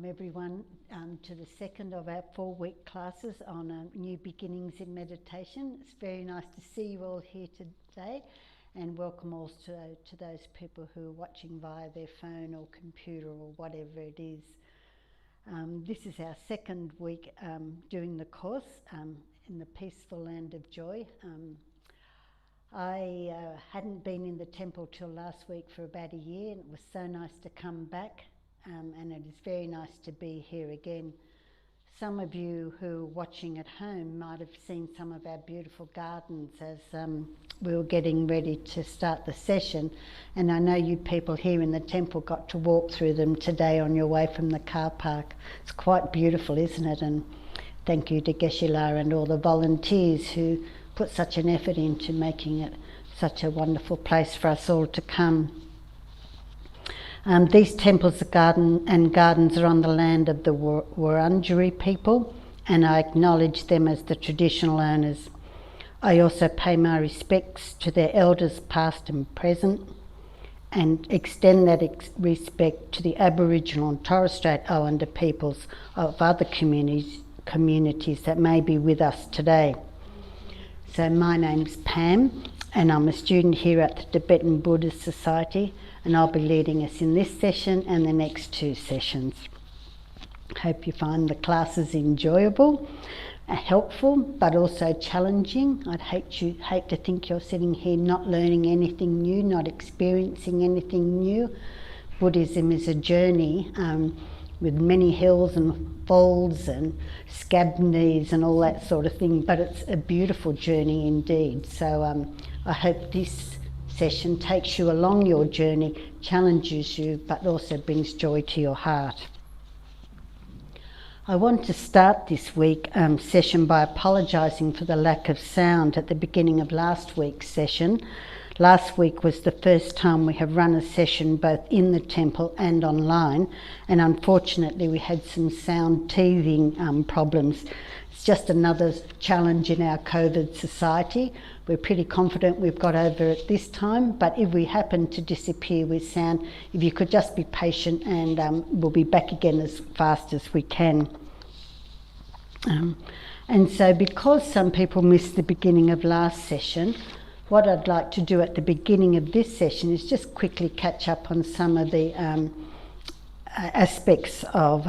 Everyone to the second of our 4-week classes on New Beginnings in Meditation. It's very nice to see you all here today, and welcome also to those people who are watching via their phone or computer or whatever it is. This is our second week doing the course in the peaceful land of joy. I hadn't been in the temple till last week for about a year, and it was so nice to come back. And it is very nice to be here again. Some of you who are watching at home might have seen some of our beautiful gardens as we were getting ready to start the session. And I know you people here in the temple got to walk through them today on your way from the car park. It's quite beautiful, isn't it? And thank you to Geshe and all the volunteers who put such an effort into making it such a wonderful place for us all to come. These temples and gardens are on the land of the Wurundjeri people, and I acknowledge them as the traditional owners. I also pay my respects to their elders past and present, and extend that respect to the Aboriginal and Torres Strait Islander peoples of other communities that may be with us today. So my name's Pam, and I'm a student here at the Tibetan Buddhist Society, and I'll be leading us in this session and the next 2 sessions. Hope you find the classes enjoyable, helpful, but also challenging. I'd hate to think you're sitting here not learning anything new, not experiencing anything new. Buddhism is a journey with many hills and falls and scab knees and all that sort of thing, but it's a beautiful journey indeed. So I hope this session takes you along your journey, challenges you, but also brings joy to your heart. I want to start this week session by apologising for the lack of sound at the beginning of last week's session. Last week was the first time we have run a session both in the temple and online, and unfortunately we had some sound teething problems. It's just another challenge in our COVID society. We're pretty confident we've got over it this time, but if we happen to disappear with sound, if you could just be patient, and we'll be back again as fast as we can. And so because some people missed the beginning of last session, what I'd like to do at the beginning of this session is just quickly catch up on some of the aspects of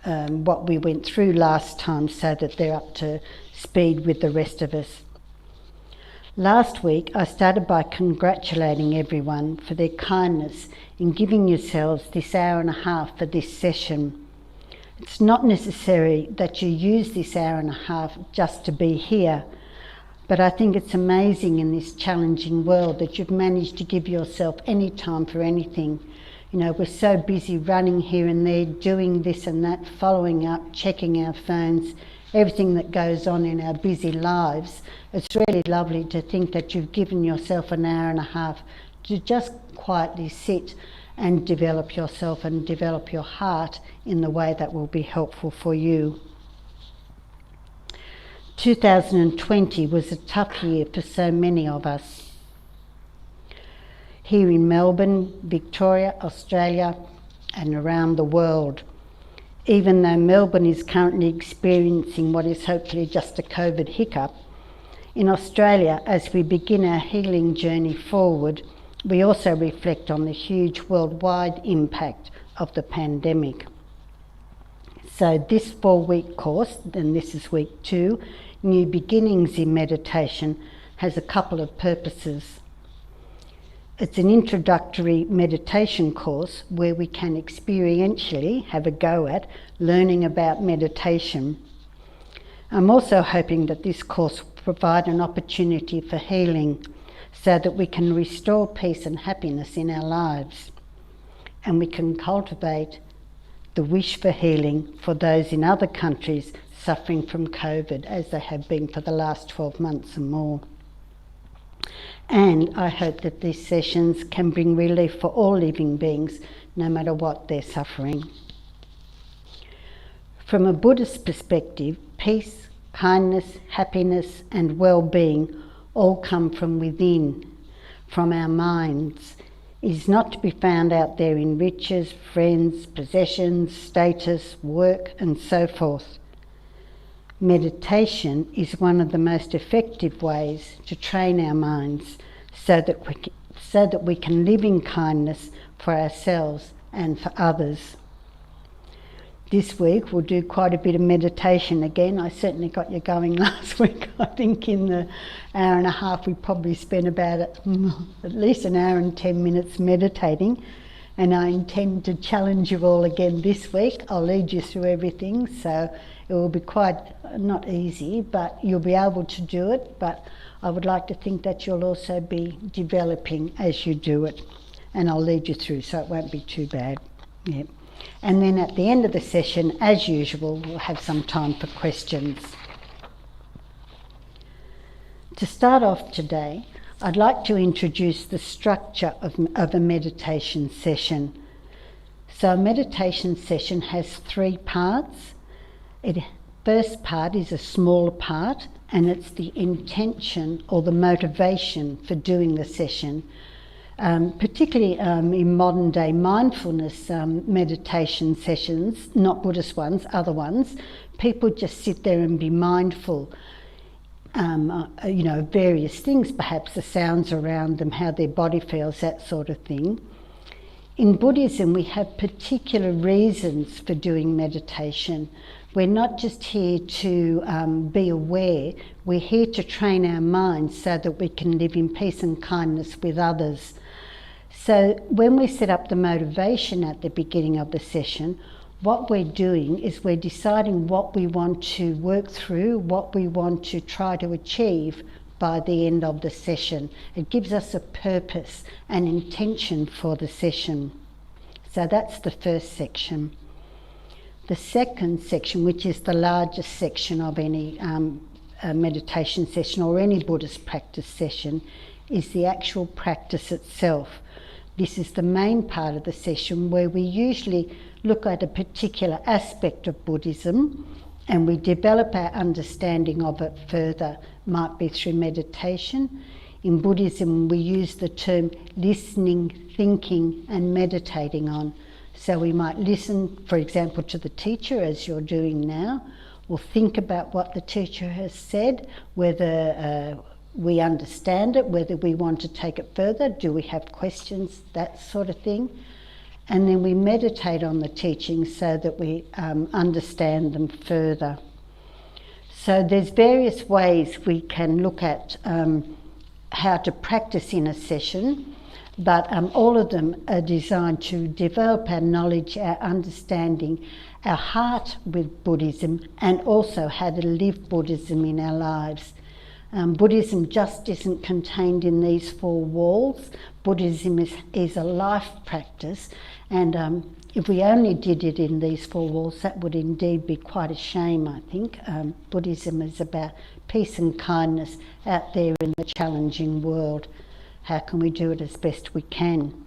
what we went through last time, so that they're up to speed with the rest of us. Last week I started by congratulating everyone for their kindness in giving yourselves this hour and a half for this session. It's not necessary that you use this hour and a half just to be here, but I think it's amazing in this challenging world that you've managed to give yourself any time for anything. You know, we're so busy running here and there, doing this and that, following up, checking our phones, everything that goes on in our busy lives. It's really lovely to think that you've given yourself an hour and a half to just quietly sit and develop yourself and develop your heart in the way that will be helpful for you. 2020 was a tough year for so many of us. Here in Melbourne, Victoria, Australia, and around the world. Even though Melbourne is currently experiencing what is hopefully just a COVID hiccup, in Australia, as we begin our healing journey forward, we also reflect on the huge worldwide impact of the pandemic. So this 4-week course, and this is week 2, New Beginnings in Meditation, has a couple of purposes. It's an introductory meditation course where we can experientially have a go at learning about meditation. I'm also hoping that this course will provide an opportunity for healing so that we can restore peace and happiness in our lives, and we can cultivate the wish for healing for those in other countries suffering from COVID, as they have been for the last 12 months and more. And I hope that these sessions can bring relief for all living beings, no matter what they're suffering. From a Buddhist perspective, peace, kindness, happiness, and well-being all come from within, from our minds. It is not to be found out there in riches, friends, possessions, status, work, and so forth. Meditation is one of the most effective ways to train our minds so that we can live in kindness for ourselves and for others. This week we'll do quite a bit of meditation again. I certainly got you going last week. I think in the hour and a half we probably spent about at least an hour and 10 minutes meditating, and I intend to challenge you all again this week. I'll lead you through everything, so it will be quite not easy, but you'll be able to do it. But I would like to think that you'll also be developing as you do it, and I'll lead you through, so it won't be too bad. Yeah. And then at the end of the session, as usual, we'll have some time for questions. To start off today, I'd like to introduce the structure of a meditation session. So a meditation session has 3 parts. The first part is a smaller part, and it's the intention or the motivation for doing the session. Particularly in modern day mindfulness meditation sessions, not Buddhist ones, other ones, people just sit there and be mindful, various things, perhaps the sounds around them, how their body feels, that sort of thing. In Buddhism, we have particular reasons for doing meditation. We're not just here to be aware, we're here to train our minds so that we can live in peace and kindness with others. So when we set up the motivation at the beginning of the session, what we're doing is we're deciding what we want to work through, what we want to try to achieve by the end of the session. It gives us a purpose and intention for the session. So that's the first section. The second section, which is the largest section of any meditation session or any Buddhist practice session, is the actual practice itself. This is the main part of the session where we usually look at a particular aspect of Buddhism and we develop our understanding of it further. Might be through meditation. In Buddhism we use the term listening, thinking and meditating on. So we might listen, for example, to the teacher as you're doing now, or think about what the teacher has said, whether we understand it, whether we want to take it further, do we have questions, that sort of thing. And then we meditate on the teachings so that we understand them further. So there's various ways we can look at how to practice in a session, but all of them are designed to develop our knowledge, our understanding, our heart with Buddhism, and also how to live Buddhism in our lives. Buddhism just isn't contained in these four walls. Buddhism is a life practice, and if we only did it in these four walls, that would indeed be quite a shame, I think. Buddhism is about peace and kindness out there in the challenging world. How can we do it as best we can?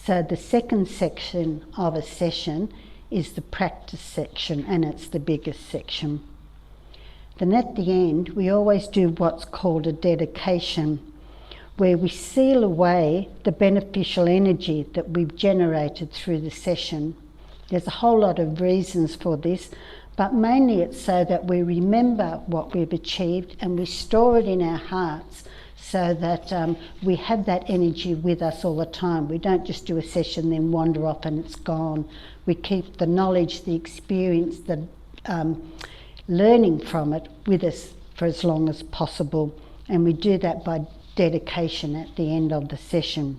So the second section of a session is the practice section, and it's the biggest section. Then at the end, we always do what's called a dedication, where we seal away the beneficial energy that we've generated through the session. There's a whole lot of reasons for this, but mainly it's so that we remember what we've achieved and we store it in our hearts so that we have that energy with us all the time. We don't just do a session, then wander off and it's gone. We keep the knowledge, the experience, the learning from it with us for as long as possible, and we do that by dedication at the end of the session.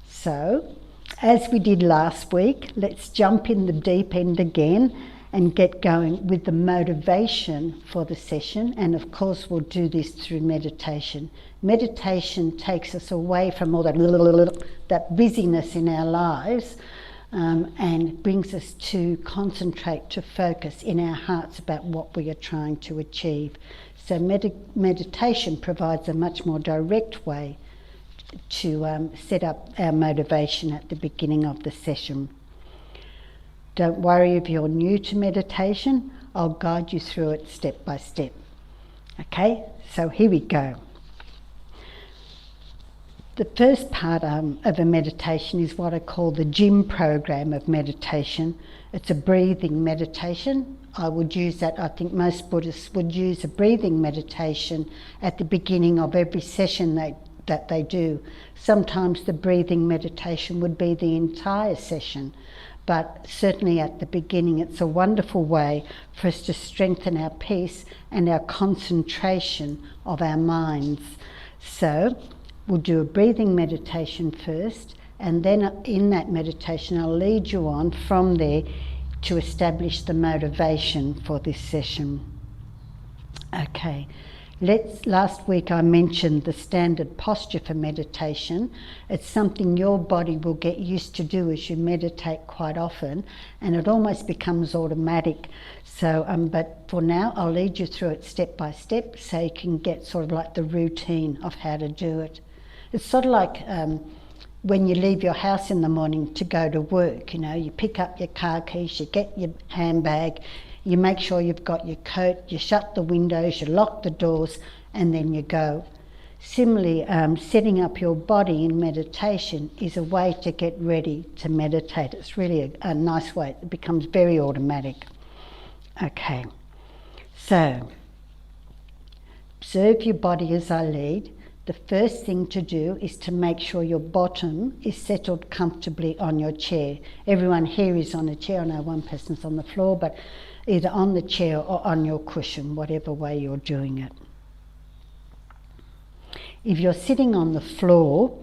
So, as we did last week, let's jump in the deep end again and get going with the motivation for the session, and of course we'll do this through meditation. Meditation takes us away from all that busyness in our lives and brings us to concentrate, to focus in our hearts about what we are trying to achieve. So meditation provides a much more direct way to set up our motivation at the beginning of the session. Don't worry if you're new to meditation, I'll guide you through it step by step. Okay, so here we go. The first part of a meditation is what I call the gym program of meditation. It's a breathing meditation. I would use that, I think most Buddhists would use a breathing meditation at the beginning of every session that they do. Sometimes the breathing meditation would be the entire session, but certainly at the beginning it's a wonderful way for us to strengthen our peace and our concentration of our minds. So we'll do a breathing meditation first, and then in that meditation I'll lead you on from there to establish the motivation for this session. Okay, last week I mentioned the standard posture for meditation. It's something your body will get used to do as you meditate quite often, and it almost becomes automatic. So, but for now I'll lead you through it step by step so you can get sort of like the routine of how to do it. It's sort of like when you leave your house in the morning to go to work, you know, you pick up your car keys, you get your handbag, you make sure you've got your coat, you shut the windows, you lock the doors, and then you go. Similarly, setting up your body in meditation is a way to get ready to meditate. It's really a nice way. It becomes very automatic. Okay, so observe your body as I lead. The first thing to do is to make sure your bottom is settled comfortably on your chair. Everyone here is on a chair. I know one person's on the floor, but either on the chair or on your cushion, whatever way you're doing it. If you're sitting on the floor,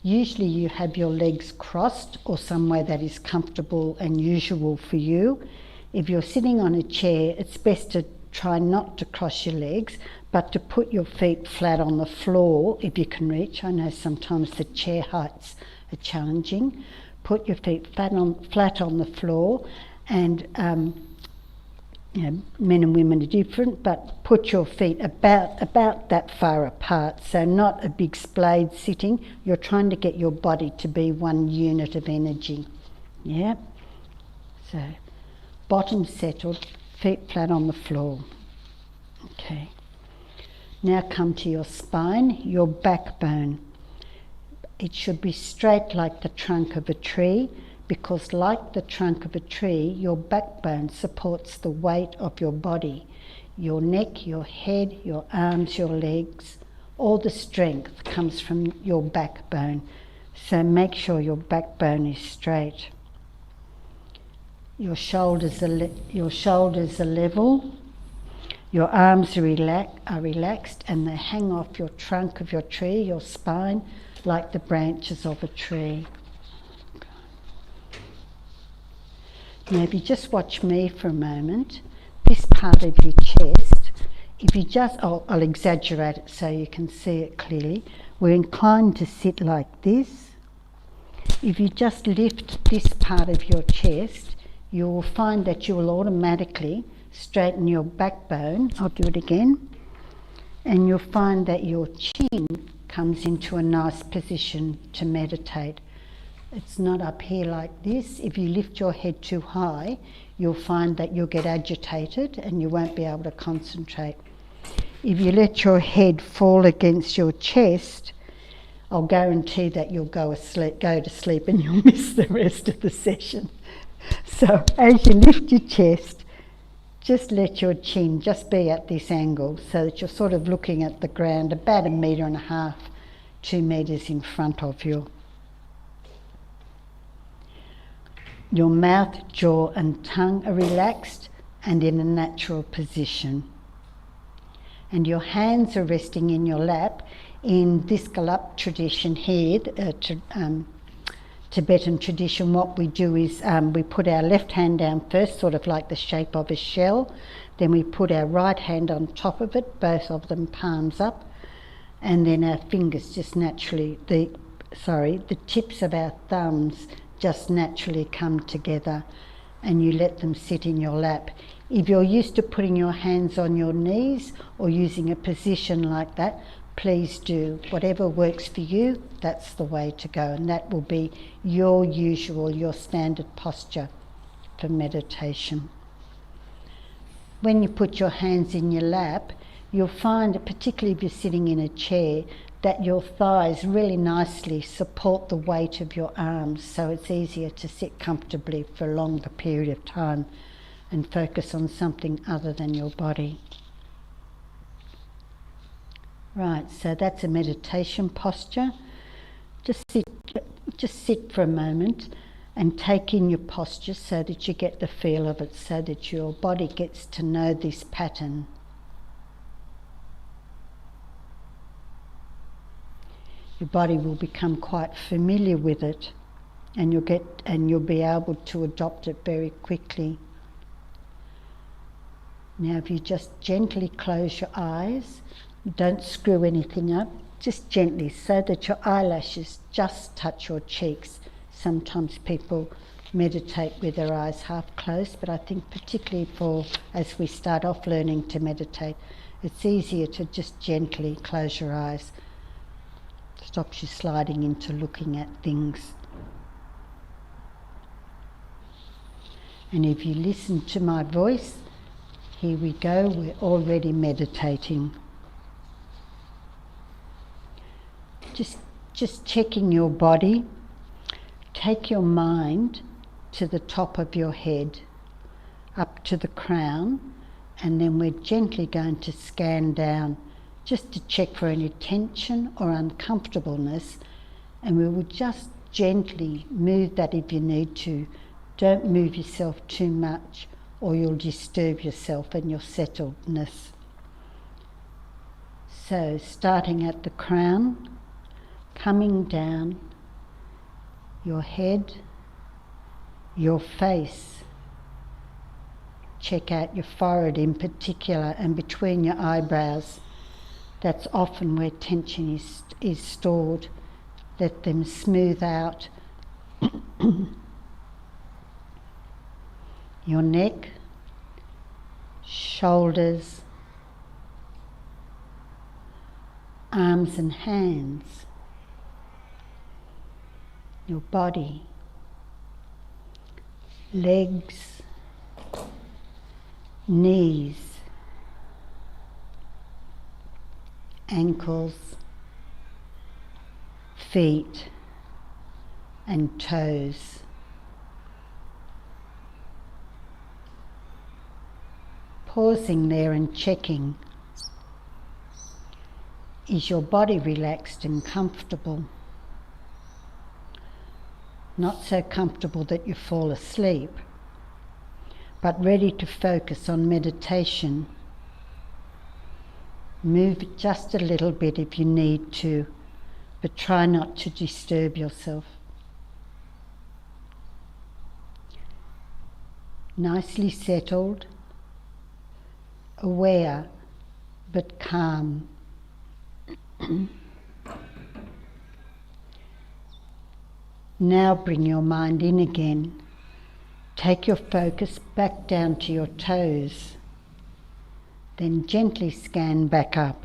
Usually you have your legs crossed or somewhere that is comfortable and usual for you. If you're sitting on a chair, it's best to try not to cross your legs, but to put your feet flat on the floor if you can reach. I know sometimes the chair heights are challenging. Put your feet flat on the floor, and men and women are different, but put your feet about that far apart, so not a big splayed sitting. You're trying to get your body to be one unit of energy. Yeah? So, bottom settled, feet flat on the floor. Okay. Now come to your spine, your backbone. It should be straight like the trunk of a tree, because like the trunk of a tree, your backbone supports the weight of your body. Your neck, your head, your arms, your legs, all the strength comes from your backbone. So make sure your backbone is straight. Your shoulders are level. Your arms are relaxed, and they hang off your trunk of your tree, your spine, like the branches of a tree. Now if you just watch me for a moment, this part of your chest, if you just, I'll exaggerate it so you can see it clearly. We're inclined to sit like this. If you just lift this part of your chest, you will find that you will automatically straighten your backbone. I'll do it again. And you'll find that your chin comes into a nice position to meditate. It's not up here like this. If you lift your head too high, you'll find that you'll get agitated and you won't be able to concentrate. If you let your head fall against your chest, I'll guarantee that you'll go to sleep and you'll miss the rest of the session. So as you lift your chest, just let your chin just be at this angle so that you're sort of looking at the ground about 1.5 meters, 2 meters in front of you. Your mouth, jaw and tongue are relaxed and in a natural position. And your hands are resting in your lap. In this Galap tradition here, Tibetan tradition, what we do is we put our left hand down first, sort of like the shape of a shell. Then we put our right hand on top of it, both of them palms up. And then our fingers just naturally, the tips of our thumbs just naturally come together, and you let them sit in your lap. If you're used to putting your hands on your knees or using a position like that, please do. Whatever works for you, that's the way to go, and that will be your usual, your standard posture for meditation. When you put your hands in your lap, you'll find, particularly if you're sitting in a chair, that your thighs really nicely support the weight of your arms, so it's easier to sit comfortably for a longer period of time and focus on something other than your body. Right, so that's a meditation posture. Just sit for a moment and take in your posture so that you get the feel of it, so that your body gets to know this pattern. Your body will become quite familiar with it, and you'll be able to adopt it very quickly. Now if you just gently close your eyes, don't screw anything up, just gently, so that your eyelashes just touch your cheeks. Sometimes people meditate with their eyes half closed, but I think particularly as we start off learning to meditate, it's easier to just gently close your eyes. Stops you sliding into looking at things. And if you listen to my voice, here we go, we're already meditating. Just checking your body. Take your mind to the top of your head, up to the crown, and then we're gently going to scan down just to check for any tension or uncomfortableness, and we will just gently move that if you need to. Don't move yourself too much or you'll disturb yourself and your settledness. So starting at the crown, coming down your head, your face. Check out your forehead in particular and between your eyebrows. That's often where tension is stored. Let them smooth out. Your neck, shoulders, arms and hands, your body, legs, knees, ankles, feet and toes. Pausing there and checking, is your body relaxed and comfortable? Not so comfortable that you fall asleep, but ready to focus on meditation. Move it just a little bit if you need to, but try not to disturb yourself. Nicely settled, aware but calm. Now bring your mind in again. Take your focus back down to your toes. Then gently scan back up.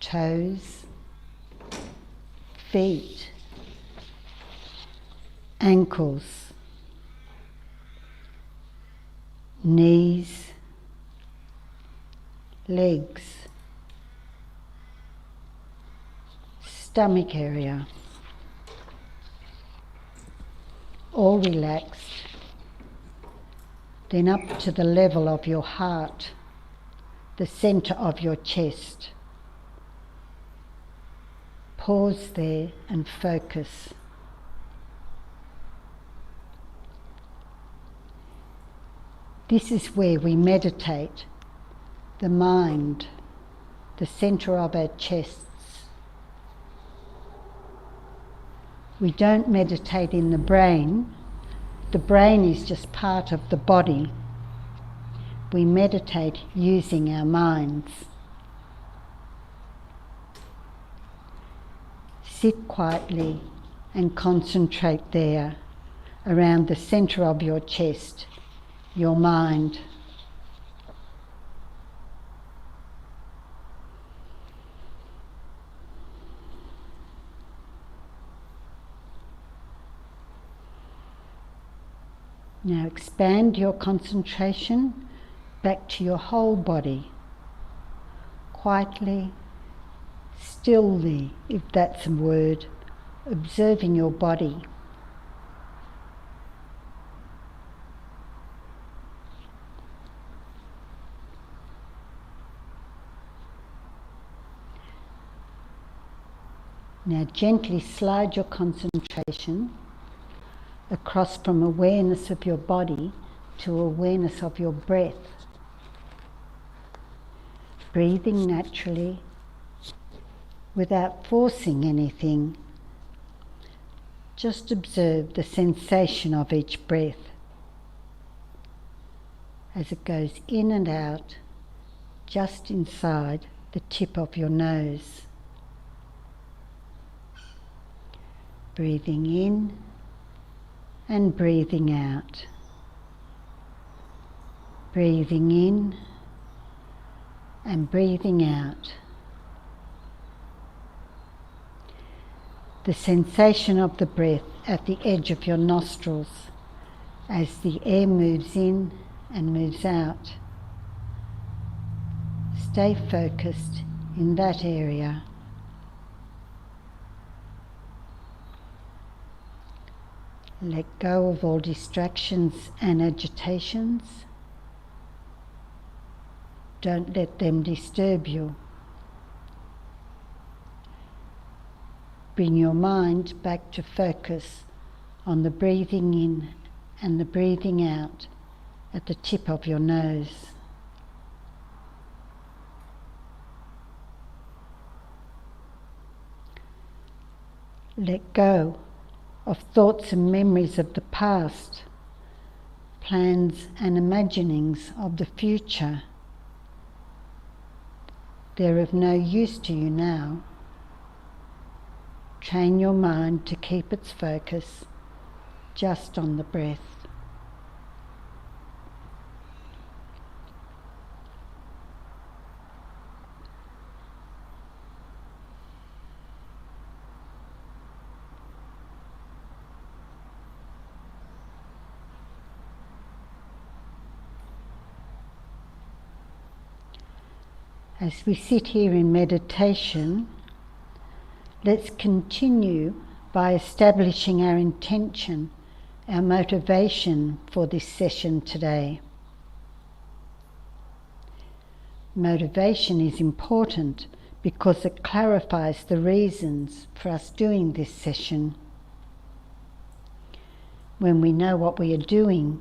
Toes, feet, ankles, knees, legs, stomach area, all relaxed. Then up to the level of your heart, the centre of your chest. Pause there and focus. This is where we meditate, the mind, the centre of our chests. We don't meditate in the brain. The brain is just part of the body. We meditate using our minds. Sit quietly and concentrate there, around the centre of your chest, your mind. Now expand your concentration back to your whole body, quietly, stillly, if that's a word, observing your body. Now gently slide your concentration across from awareness of your body to awareness of your breath. Breathing naturally, without forcing anything. Just observe the sensation of each breath as it goes in and out, just inside the tip of your nose. Breathing in and breathing out. Breathing in and breathing out. The sensation of the breath at the edge of your nostrils as the air moves in and moves out. Stay focused in that area. Let go of all distractions and agitations. Don't let them disturb you. Bring your mind back to focus on the breathing in and the breathing out at the tip of your nose. Let go of thoughts and memories of the past, plans and imaginings of the future. They're of no use to you now. Train your mind to keep its focus just on the breath. As we sit here in meditation, let's continue by establishing our intention, our motivation for this session today. Motivation is important because it clarifies the reasons for us doing this session. When we know what we are doing,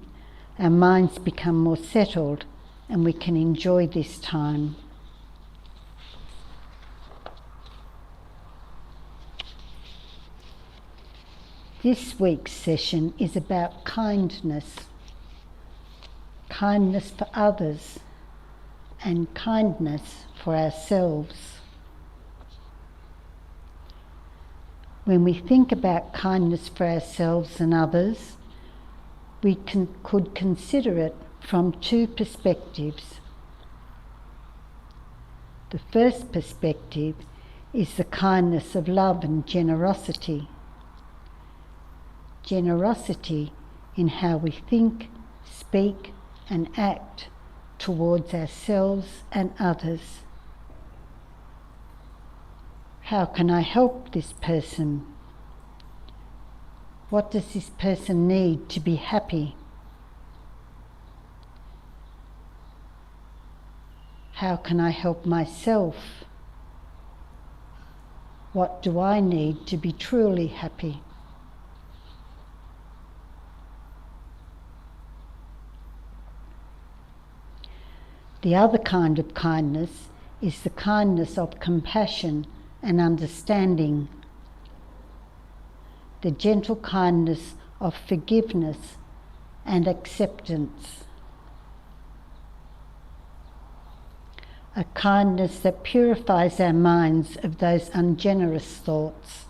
our minds become more settled and we can enjoy this time. This week's session is about kindness. Kindness for others and kindness for ourselves. When we think about kindness for ourselves and others, we could consider it from two perspectives. The first perspective is the kindness of love and generosity. Generosity in how we think, speak and act towards ourselves and others. How can I help this person? What does this person need to be happy? How can I help myself? What do I need to be truly happy? The other kind of kindness is the kindness of compassion and understanding, the gentle kindness of forgiveness and acceptance, a kindness that purifies our minds of those ungenerous thoughts.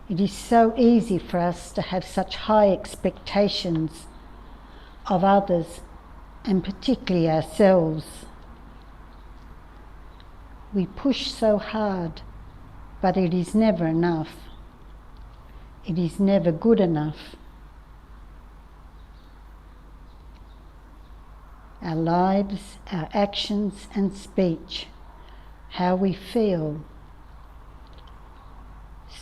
It is so easy for us to have such high expectations of others and particularly ourselves. We push so hard, but it is never enough. It is never good enough. Our lives, our actions and speech, how we feel.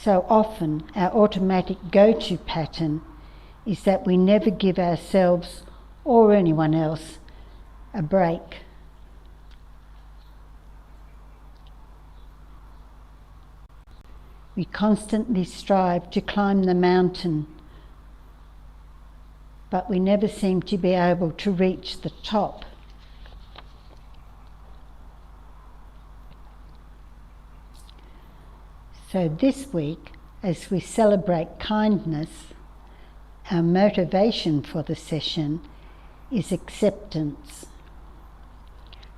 So often our automatic go-to pattern is that we never give ourselves or anyone else a break. We constantly strive to climb the mountain, but we never seem to be able to reach the top. So this week, as we celebrate kindness, our motivation for the session is acceptance.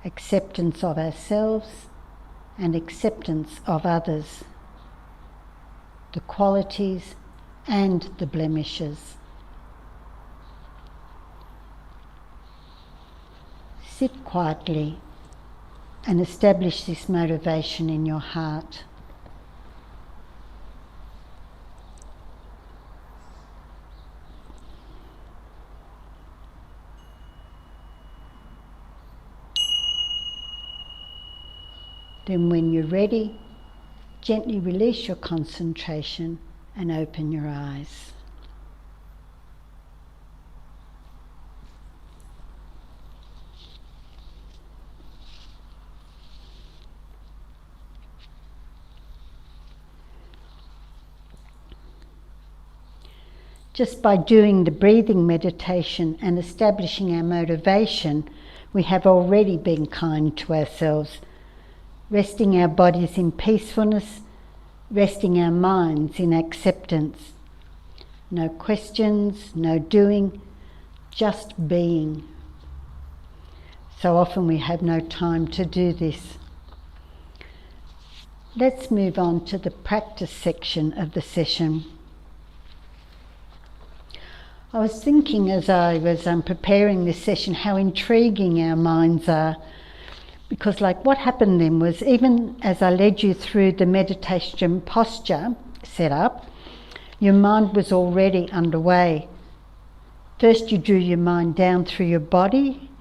Acceptance of ourselves and acceptance of others, the qualities and the blemishes. Sit quietly and establish this motivation in your heart. Then when you're ready, gently release your concentration and open your eyes. Just by doing the breathing meditation and establishing our motivation, we have already been kind to ourselves. resting our bodies in peacefulness, resting our minds in acceptance. No questions, no doing, just being. So often we have no time to do this. Let's move on to the practice section of the session. I was thinking as I was preparing this session how intriguing our minds are, because like what happened then was, even as I led you through the meditation posture setup, your mind was already underway. First you drew your mind down through your body,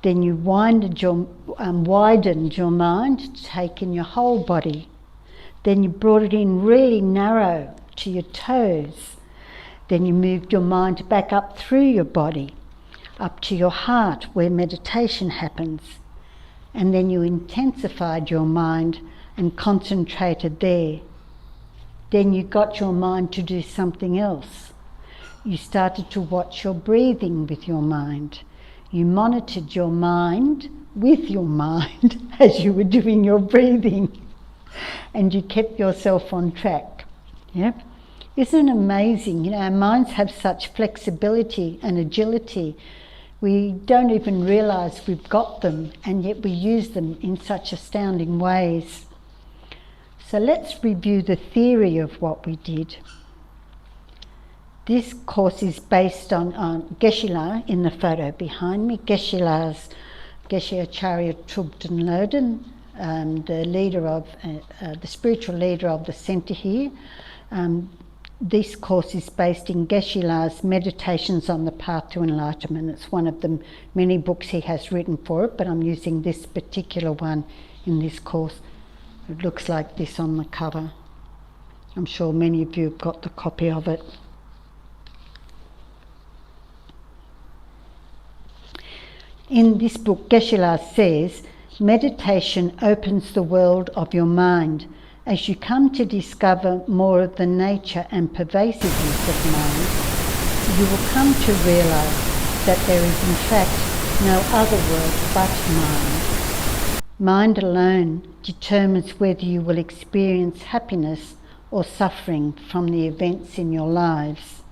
then you widened your mind to take in your whole body. Then you brought it in really narrow to your toes. Then you moved your mind back up through your body, up to your heart where meditation happens. And then you intensified your mind and concentrated there. Then you got your mind to do something else. You started to watch your breathing with your mind. You monitored your mind with your mind as you were doing your breathing. And you kept yourself on track. Yep. Isn't it amazing? You know, our minds have such flexibility and agility. We don't even realise we've got them, and yet we use them in such astounding ways. So let's review the theory of what we did. This course is based on Geshe in the photo behind me. Geshe Acharya Thubten Loden, the spiritual leader of the centre here. This course is based in Geshe Meditations on the Path to Enlightenment. It's one of the many books he has written for it, but I'm using this particular one in this course. It looks like this on the cover. I'm sure many of you have got the copy of it. In this book, Geshe says, meditation opens the world of your mind. As you come to discover more of the nature and pervasiveness of mind, you will come to realise that there is in fact no other world but mind. Mind alone determines whether you will experience happiness or suffering from the events in your lives.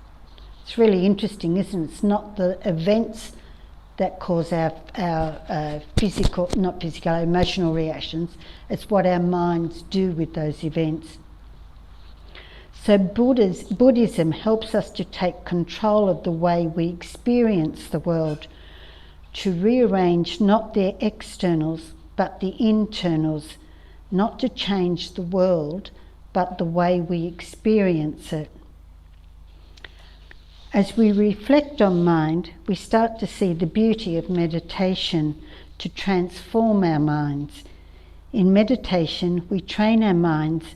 It's really interesting, isn't it? It's not the events that cause our emotional reactions. It's what our minds do with those events. So Buddhism helps us to take control of the way we experience the world, to rearrange not their externals but the internals, not to change the world but the way we experience it. As we reflect on mind, we start to see the beauty of meditation to transform our minds. In meditation, we train our minds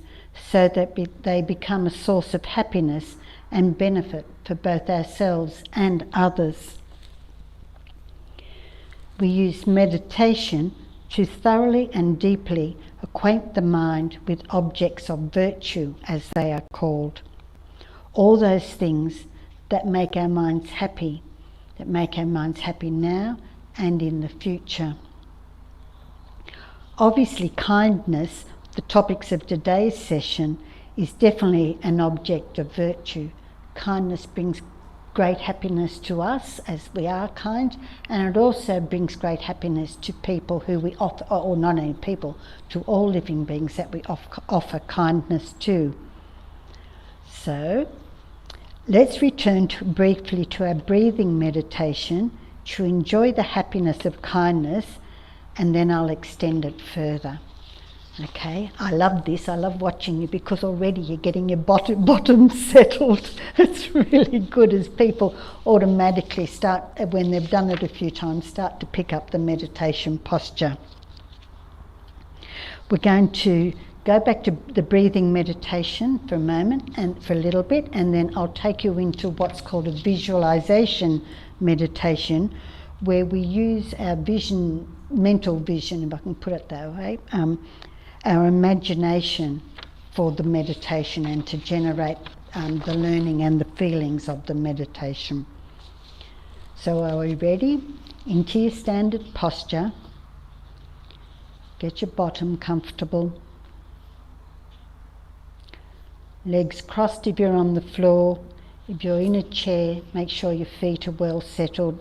so that they become a source of happiness and benefit for both ourselves and others. We use meditation to thoroughly and deeply acquaint the mind with objects of virtue, as they are called. All those things that make our minds happy now and in the future. Obviously, kindness, the topics of today's session, is definitely an object of virtue. Kindness brings great happiness to us as we are kind, and it also brings great happiness to people who we offer, or not only people, to all living beings that we offer kindness to. So, let's return briefly to our breathing meditation to enjoy the happiness of kindness, and then I'll extend it further. Okay, I love this. I love watching you because already you're getting your bottom settled. It's really good as people automatically start, when they've done it a few times, start to pick up the meditation posture. We're going to go back to the breathing meditation for a moment and for a little bit, and then I'll take you into what's called a visualization meditation, where we use our vision, mental vision, if I can put it that way, our imagination for the meditation and to generate the learning and the feelings of the meditation. So are we ready? Into your standard posture. Get your bottom comfortable. Legs crossed if you're on the floor. If you're in a chair, make sure your feet are well settled.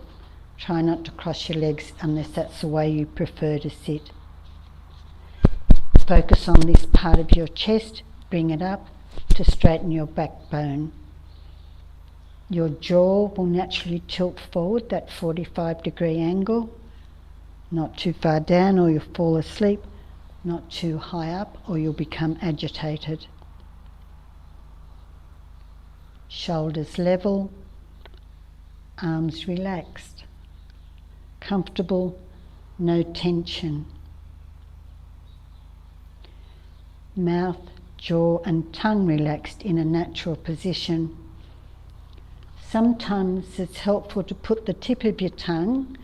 Try not to cross your legs unless that's the way you prefer to sit. Focus on this part of your chest, bring it up to straighten your backbone. Your jaw will naturally tilt forward, that 45-degree angle. Not too far down or you'll fall asleep, not too high up or you'll become agitated. Shoulders level, arms relaxed, comfortable, no tension. Mouth, jaw and tongue relaxed in a natural position. Sometimes it's helpful to put the tip of your tongue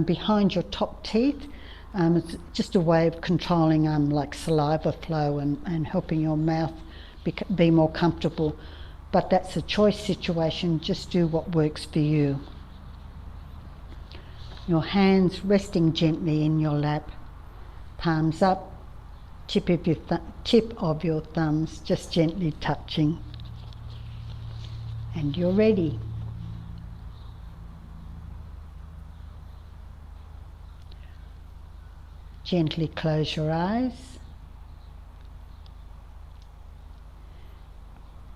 behind your top teeth. It's just a way of controlling like saliva flow and helping your mouth be more comfortable. But that's a choice situation, just do what works for you. Your hands resting gently in your lap, palms up, tip of your thumbs just gently touching. And you're ready. Gently close your eyes.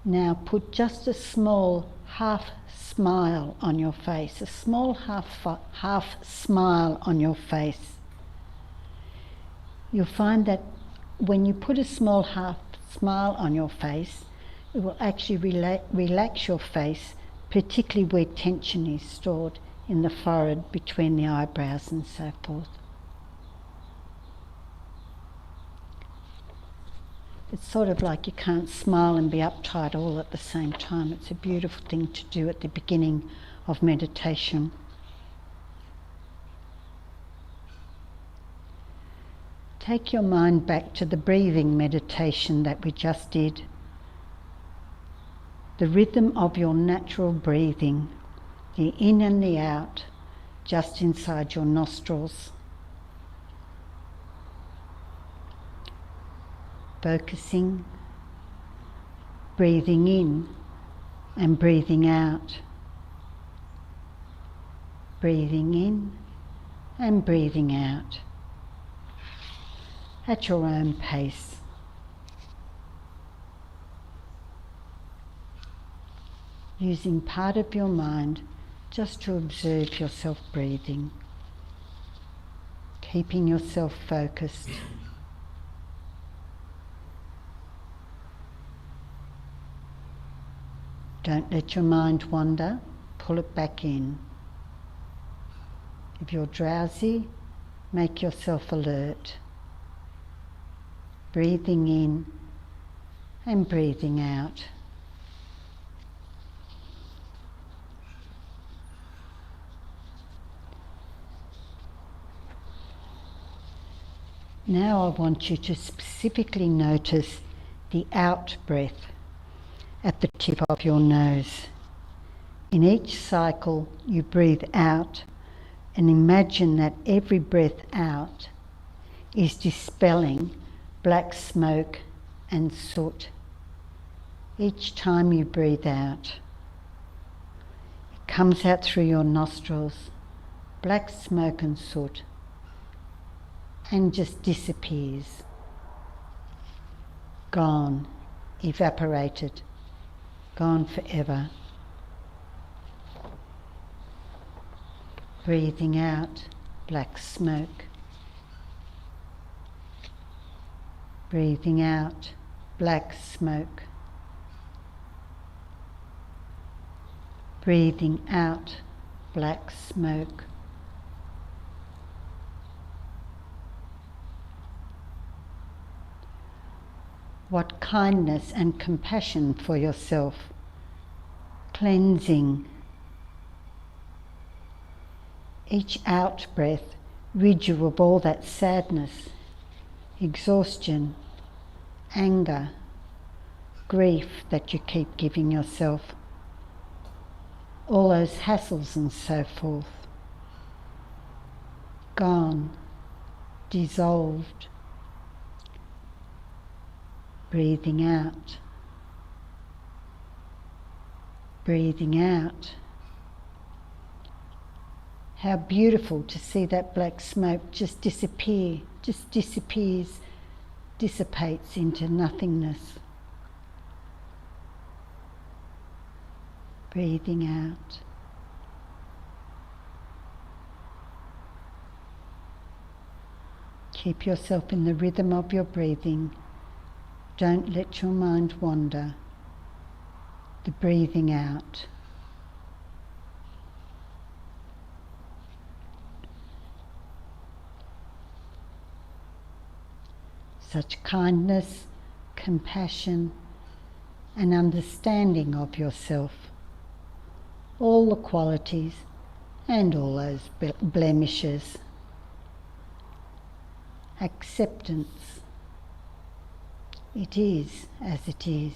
Now put just a small half smile on your face, a small half smile on your face. You'll find that when you put a small half smile on your face, it will actually relax your face, particularly where tension is stored in the forehead, between the eyebrows and so forth. It's sort of like you can't smile and be uptight all at the same time. It's a beautiful thing to do at the beginning of meditation. Take your mind back to the breathing meditation that we just did. The rhythm of your natural breathing, the in and the out, just inside your nostrils. Focusing, breathing in and breathing out. Breathing in and breathing out. At your own pace. Using part of your mind just to observe yourself breathing. Keeping yourself focused. Don't let your mind wander, pull it back in. If you're drowsy, make yourself alert. Breathing in and breathing out. Now I want you to specifically notice the out breath at the tip of your nose. In each cycle you breathe out and imagine that every breath out is dispelling black smoke and soot. Each time you breathe out, it comes out through your nostrils, black smoke and soot, and just disappears. Gone, evaporated, gone forever. Breathing out, black smoke. Breathing out, black smoke. Breathing out, black smoke. What kindness and compassion for yourself, cleansing. Each out breath rid you of all that sadness, exhaustion, anger, grief that you keep giving yourself, all those hassles and so forth. Gone, dissolved, breathing out, breathing out. How beautiful to see that black smoke just disappear, just disappears, dissipates into nothingness. Breathing out. Keep yourself in the rhythm of your breathing. Don't let your mind wander. The breathing out. Such kindness, compassion, and understanding of yourself. All the qualities and all those blemishes. Acceptance. It is as it is.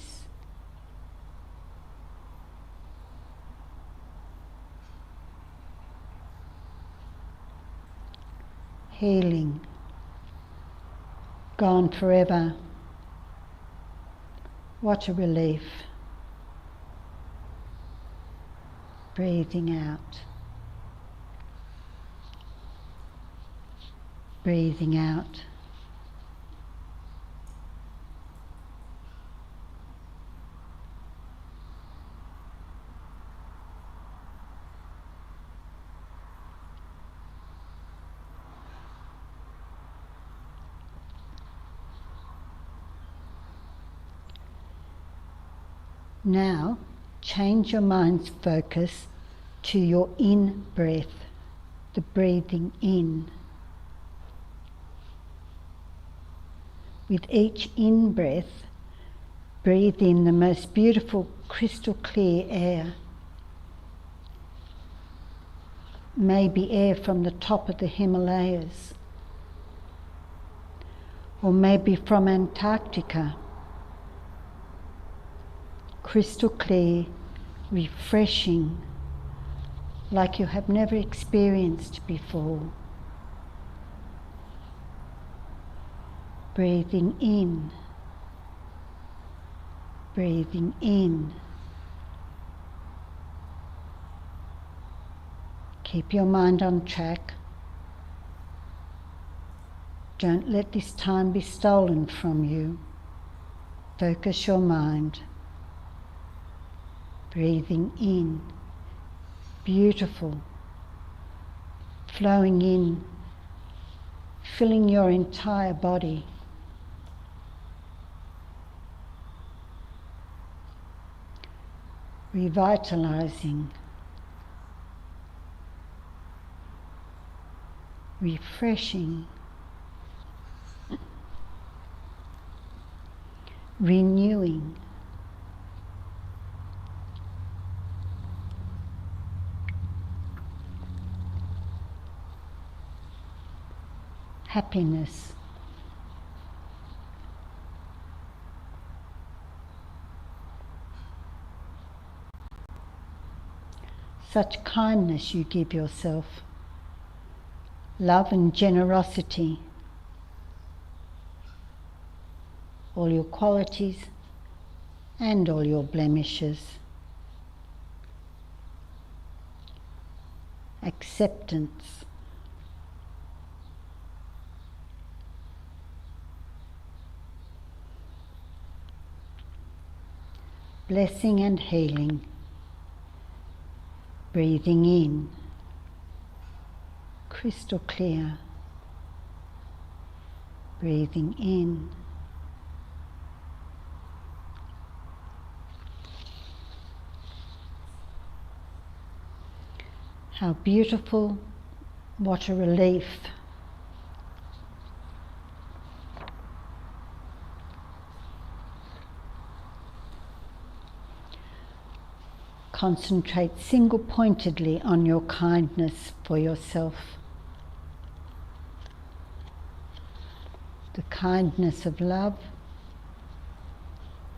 Healing. Gone forever. What a relief. Breathing out. Breathing out. Now, change your mind's focus to your in-breath, the breathing in. With each in-breath, breathe in the most beautiful crystal clear air. Maybe air from the top of the Himalayas, or maybe from Antarctica. Crystal clear, refreshing, like you have never experienced before. Breathing in, breathing in. Keep your mind on track. Don't let this time be stolen from you. Focus your mind. Breathing in, beautiful, flowing in, filling your entire body. Revitalizing, refreshing, renewing. Happiness. Such kindness you give yourself. Love and generosity. All your qualities and all your blemishes. Acceptance. Blessing and healing. Breathing in, crystal clear. Breathing in. How beautiful, what a relief. Concentrate single-pointedly on your kindness for yourself. The kindness of love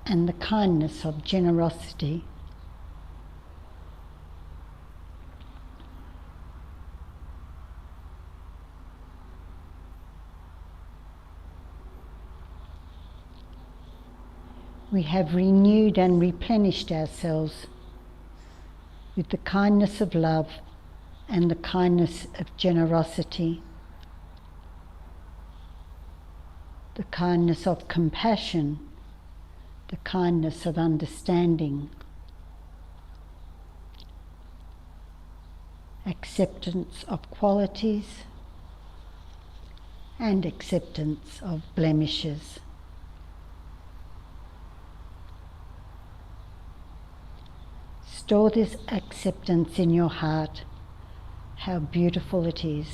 and the kindness of generosity. we have renewed and replenished ourselves with the kindness of love and the kindness of generosity, the kindness of compassion, the kindness of understanding, acceptance of qualities, and acceptance of blemishes. Store this acceptance in your heart. How beautiful it is.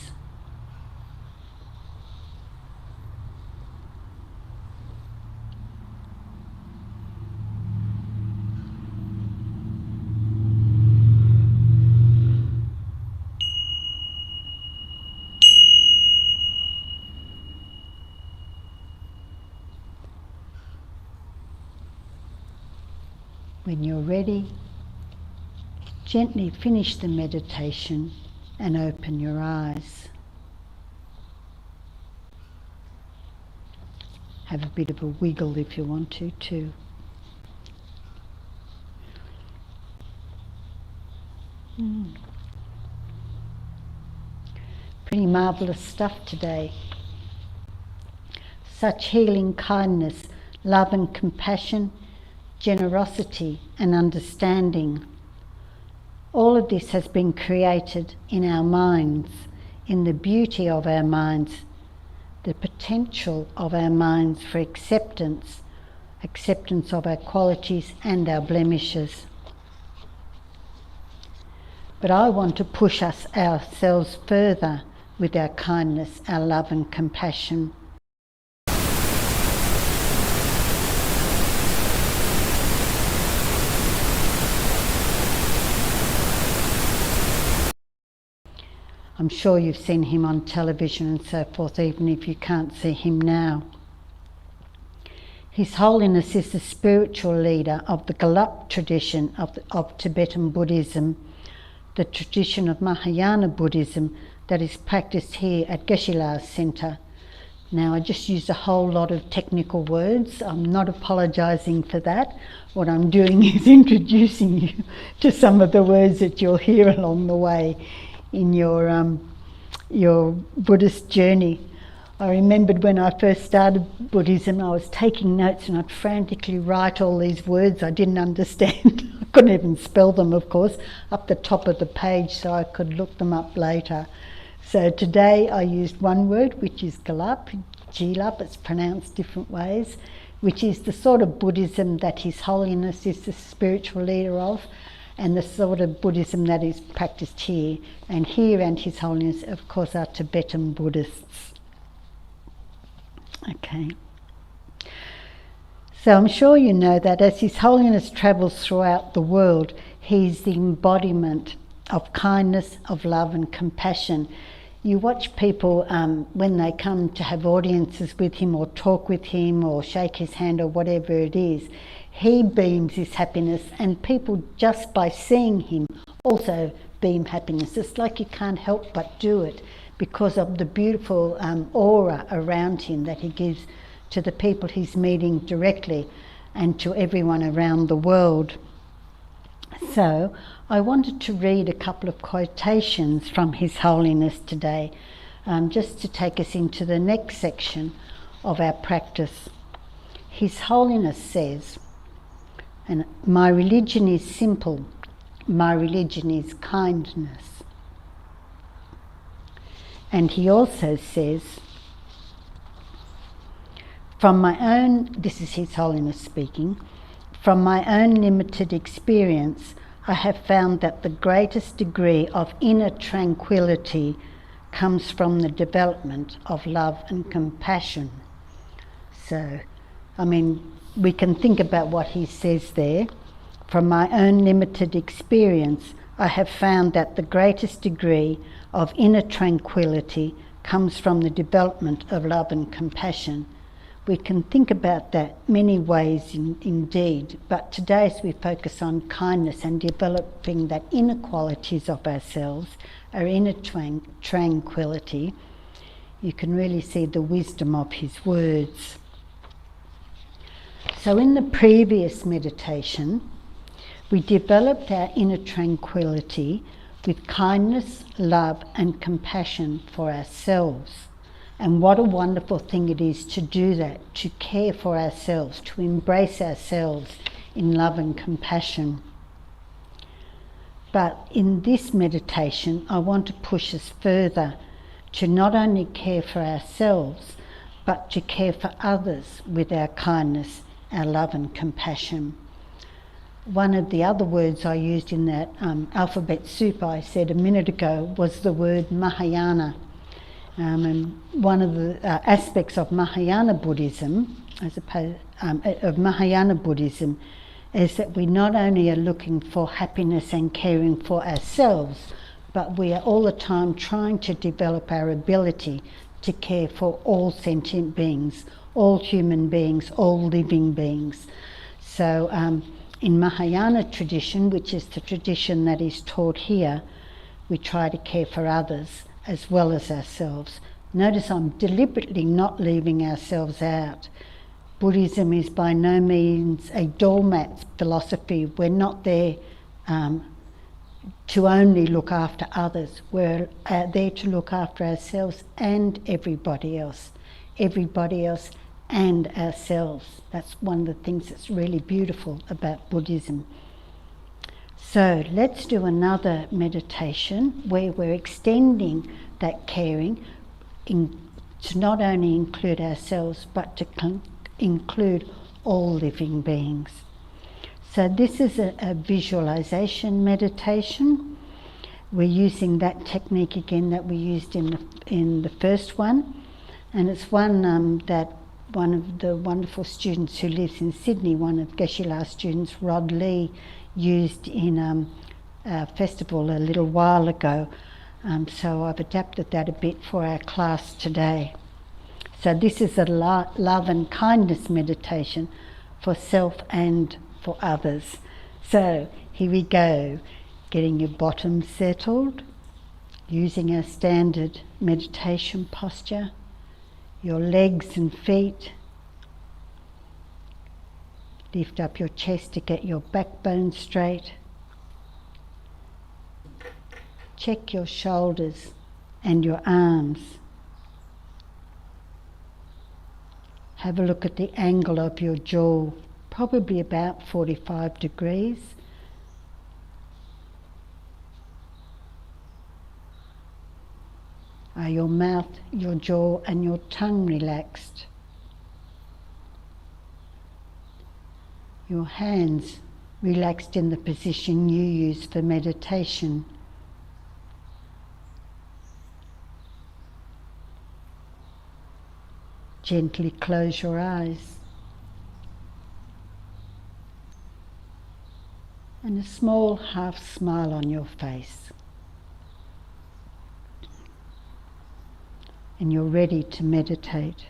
When you're ready, gently finish the meditation and open your eyes. Have a bit of a wiggle if you want to too. Pretty marvellous stuff today. Such healing kindness, love and compassion, generosity and understanding. All of this has been created in our minds, in the beauty of our minds, the potential of our minds for acceptance of our qualities and our blemishes. But I want to push us ourselves further with our kindness, our love and compassion. I'm sure you've seen him on television and so forth, even if you can't see him now. His Holiness is the spiritual leader of the Gelug tradition of Tibetan Buddhism, the tradition of Mahayana Buddhism that is practiced here at Geshe Centre. Now, I just used a whole lot of technical words. I'm not apologising for that. What I'm doing is introducing you to some of the words that you'll hear along the way in your Buddhist journey. I remembered when I first started Buddhism, I was taking notes and I'd frantically write all these words I didn't understand. I couldn't even spell them, of course, up the top of the page so I could look them up later. So today I used one word, which is Gelug, it's pronounced different ways, which is the sort of Buddhism that His Holiness is the spiritual leader of, and the sort of Buddhism that is practiced here. And here and His Holiness, of course, are Tibetan Buddhists. Okay. So I'm sure you know that as His Holiness travels throughout the world, He's the embodiment of kindness, of love and compassion. You watch people when they come to have audiences with Him or talk with Him or shake His hand or whatever it is, He beams His happiness, and people just by seeing Him also beam happiness. It's like you can't help but do it because of the beautiful aura around Him that He gives to the people He's meeting directly and to everyone around the world. So I wanted to read a couple of quotations from His Holiness today, just to take us into the next section of our practice. His Holiness says, and my religion is simple, my religion is kindness. And he also says, from my own, this is His Holiness speaking, from my own limited experience, I have found that the greatest degree of inner tranquility comes from the development of love and compassion. So, I mean, we can think about what he says there. From my own limited experience, I have found that the greatest degree of inner tranquility comes from the development of love and compassion. We can think about that many ways indeed, but today as we focus on kindness and developing that inner qualities of ourselves, our inner tranquility, you can really see the wisdom of his words. So in the previous meditation, we developed our inner tranquility with kindness, love and compassion for ourselves. And what a wonderful thing it is to do that, to care for ourselves, to embrace ourselves in love and compassion. But in this meditation, I want to push us further to not only care for ourselves, but to care for others with our kindness, our love and compassion. One of the other words I used in that alphabet soup I said a minute ago was the word Mahayana. And one of the aspects of Mahayana Buddhism, is that we not only are looking for happiness and caring for ourselves, but we are all the time trying to develop our ability to care for all sentient beings, all human beings, all living beings. So in Mahayana tradition, which is the tradition that is taught here, we try to care for others as well as ourselves. Notice I'm deliberately not leaving ourselves out. Buddhism is by no means a doormat philosophy. We're not there to only look after others. We're there to look after ourselves and everybody else and ourselves. That's one of the things that's really beautiful about Buddhism. So let's do another meditation where we're extending that caring to not only include ourselves but to include all living beings. So this is a visualization meditation. We're using that technique again that we used in the first one, and it's one that one of the wonderful students who lives in Sydney, one of Geshe-la's students, Rod Lee, used in a festival a little while ago. So I've adapted that a bit for our class today. So this is a love and kindness meditation for self and for others. So here we go, getting your bottom settled, using our standard meditation posture, your legs and feet. Lift up your chest to get your backbone straight. Check your shoulders and your arms. Have a look at the angle of your jaw, probably about 45 degrees. Are your mouth, your jaw and your tongue relaxed? Your hands relaxed in the position you use for meditation. Gently close your eyes. And a small half smile on your face. And you're ready to meditate.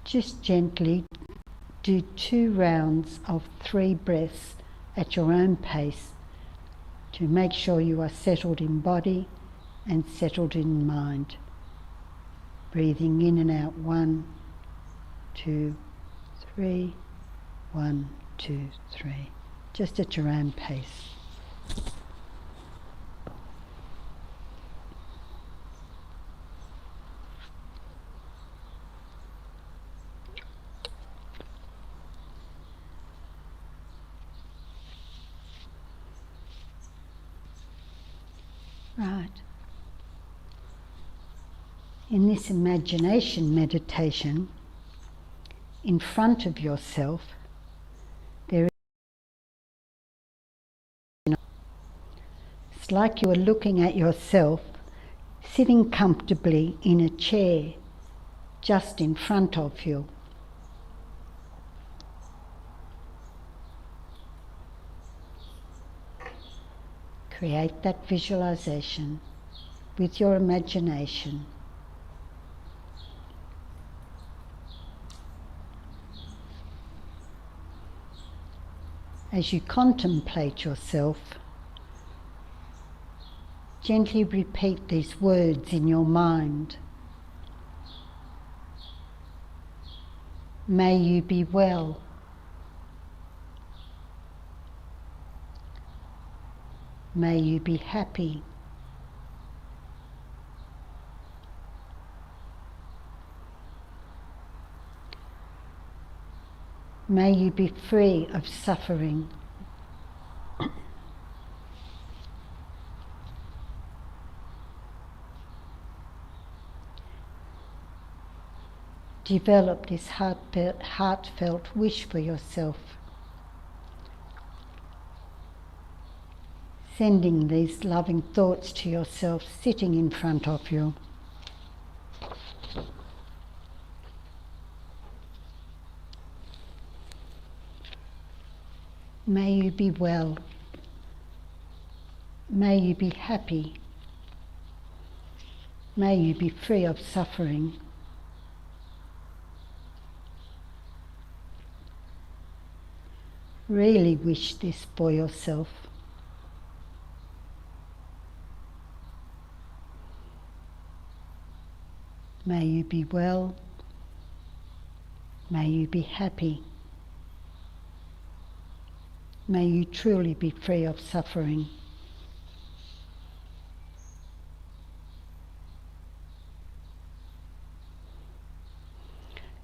Just gently do 2 rounds of 3 breaths at your own pace to make sure you are settled in body and settled in mind. Breathing in and out, 1, 2, 3, 1, 2, 3. Just at your own pace. Right. In this imagination meditation, in front of yourself, there is, it's like you are looking at yourself sitting comfortably in a chair just in front of you. Create that visualization with your imagination. As you contemplate yourself, Gently repeat these words in your mind. May you be well. May you be happy. May you be free of suffering. Develop this heartfelt wish for yourself, sending these loving thoughts to yourself sitting in front of you. May you be well. May you be happy. May you be free of suffering. Really wish this for yourself. May you be well. May you be happy. May you truly be free of suffering.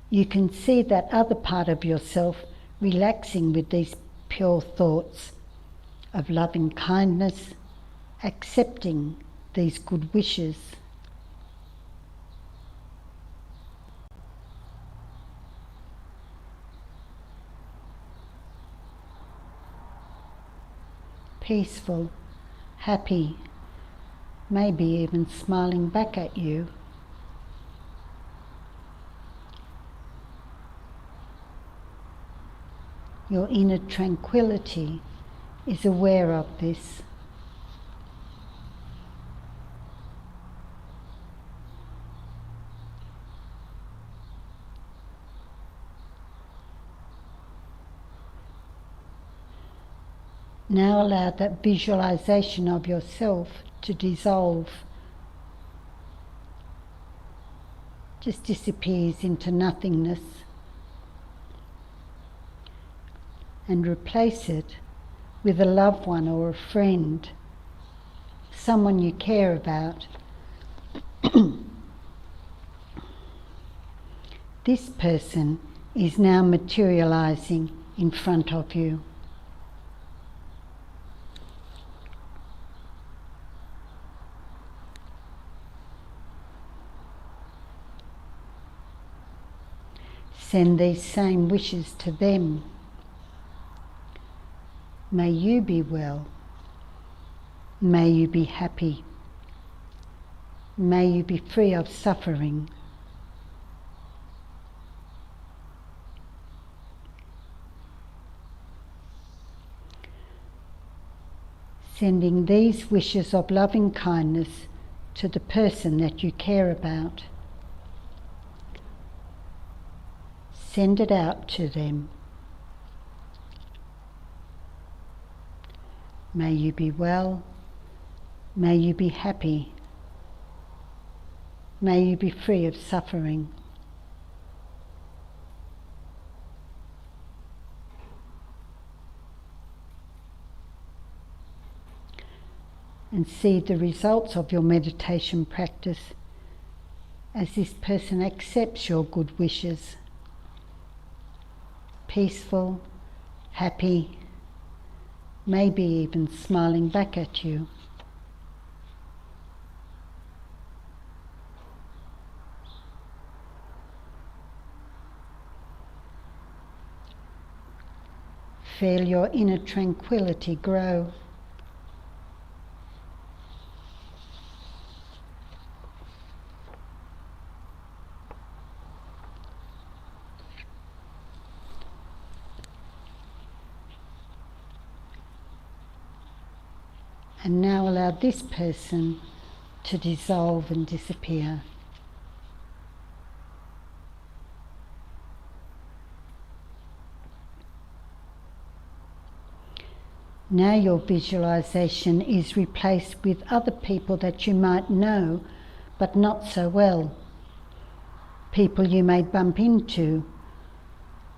You can see that other part of yourself relaxing with these pure thoughts of loving kindness, accepting these good wishes. Peaceful, happy, maybe even smiling back at you. Your inner tranquility is aware of this. Now allow that visualization of yourself to dissolve. Just disappears into nothingness. And replace it with a loved one or a friend, someone you care about. This person is now materializing in front of you. Send these same wishes to them. May you be well. May you be happy. May you be free of suffering. Sending these wishes of loving kindness to the person that you care about. Send it out to them. May you be well. May you be happy. May you be free of suffering. And see the results of your meditation practice as this person accepts your good wishes. Peaceful, happy, maybe even smiling back at you. Feel your inner tranquility grow. And now allow this person to dissolve and disappear. Now your visualization is replaced with other people that you might know, but not so well. People you may bump into,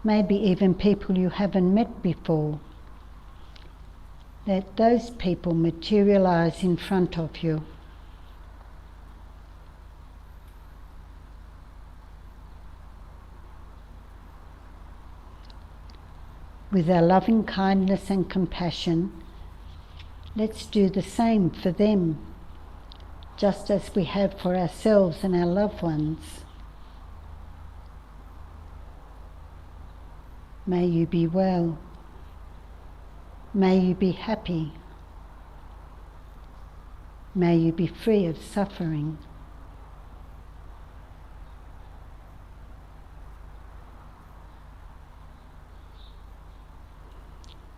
maybe even people you haven't met before. Let those people materialize in front of you. With our loving kindness and compassion, let's do the same for them, just as we have for ourselves and our loved ones. May you be well. May you be happy. May you be free of suffering.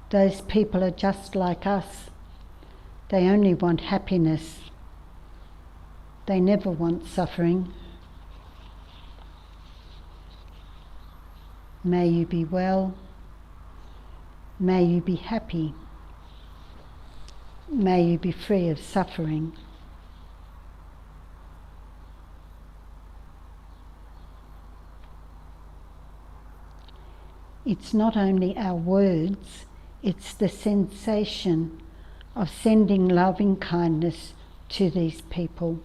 Those people are just like us. They only want happiness. They never want suffering. May you be well. May you be happy. May you be free of suffering. It's not only our words, it's the sensation of sending loving kindness to these people.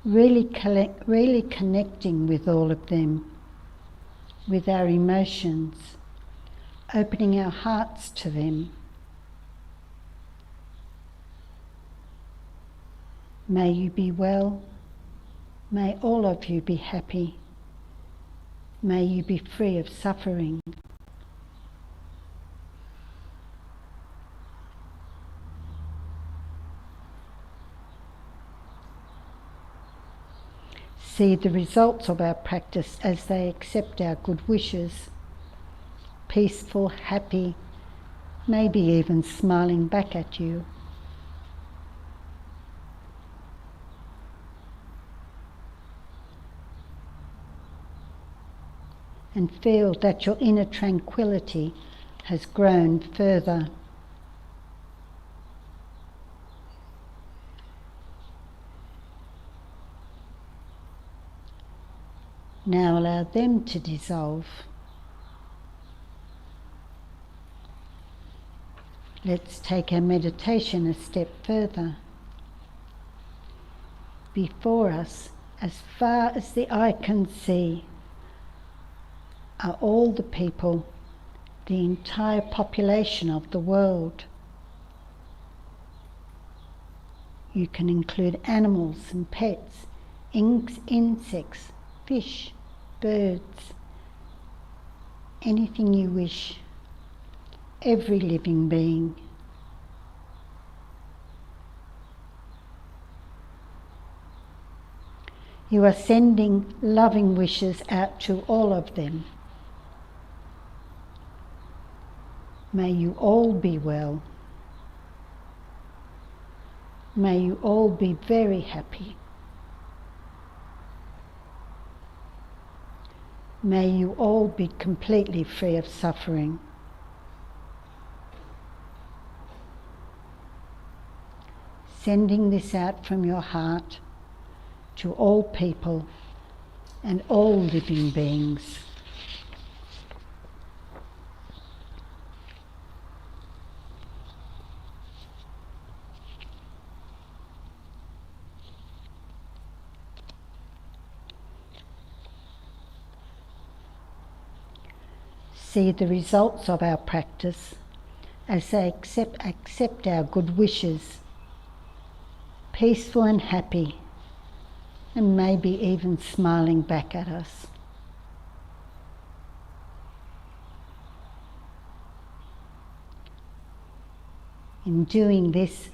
Really connecting with all of them, with our emotions, opening our hearts to them. May you be well. May all of you be happy. May you be free of suffering. See the results of our practice as they accept our good wishes, peaceful, happy, maybe even smiling back at you. And feel that your inner tranquility has grown further. Now allow them to dissolve. Let's take our meditation a step further. Before us, as far as the eye can see, are all the people, the entire population of the world. You can include animals and pets, insects, fish, birds, anything you wish, every living being. You are sending loving wishes out to all of them. May you all be well. May you all be very happy. May you all be completely free of suffering. Sending this out from your heart to all people and all living beings. See the results of our practice as they accept our good wishes, peaceful and happy, and maybe even smiling back at us. In doing this,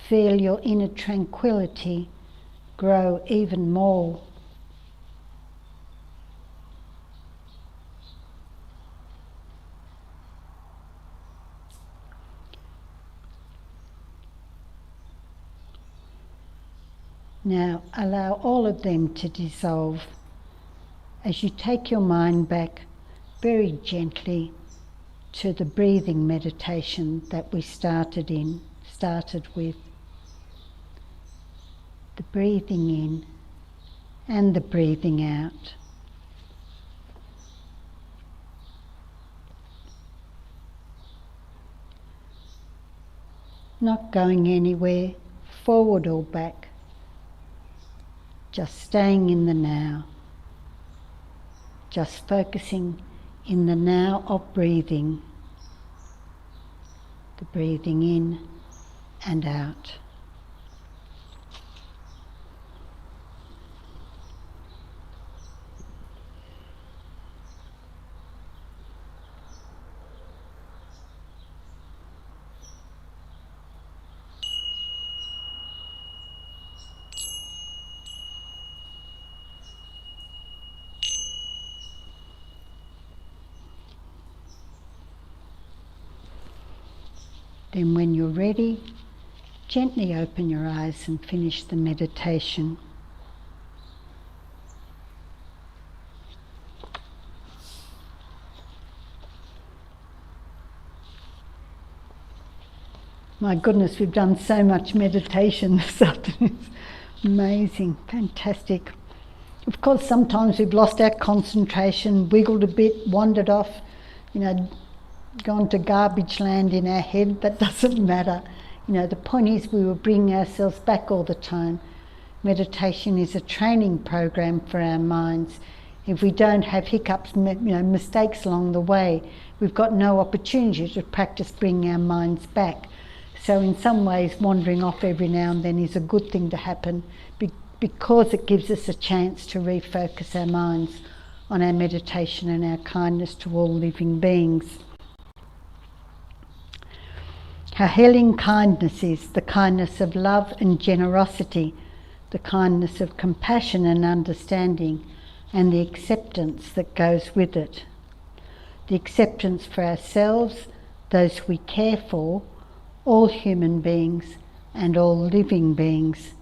feel your inner tranquility grow even more. Now allow all of them to dissolve as you take your mind back very gently to the breathing meditation that we started with. The breathing in and the breathing out. Not going anywhere, forward or back, just staying in the now, just focusing in the now of breathing, the breathing in and out. Then when you're ready, gently open your eyes and finish the meditation. My goodness, we've done so much meditation this afternoon. It's amazing, fantastic. Of course, sometimes we've lost our concentration, wiggled a bit, wandered off, gone to garbage land in our head. That doesn't matter. The point is we will bring ourselves back all the time. Meditation is a training program for our minds. If we don't have hiccups, mistakes along the way, we've got no opportunity to practice bringing our minds back. So in some ways, wandering off every now and then is a good thing to happen because it gives us a chance to refocus our minds on our meditation and our kindness to all living beings. How healing kindness is, the kindness of love and generosity, the kindness of compassion and understanding, and the acceptance that goes with it. The acceptance for ourselves, those we care for, all human beings and all living beings.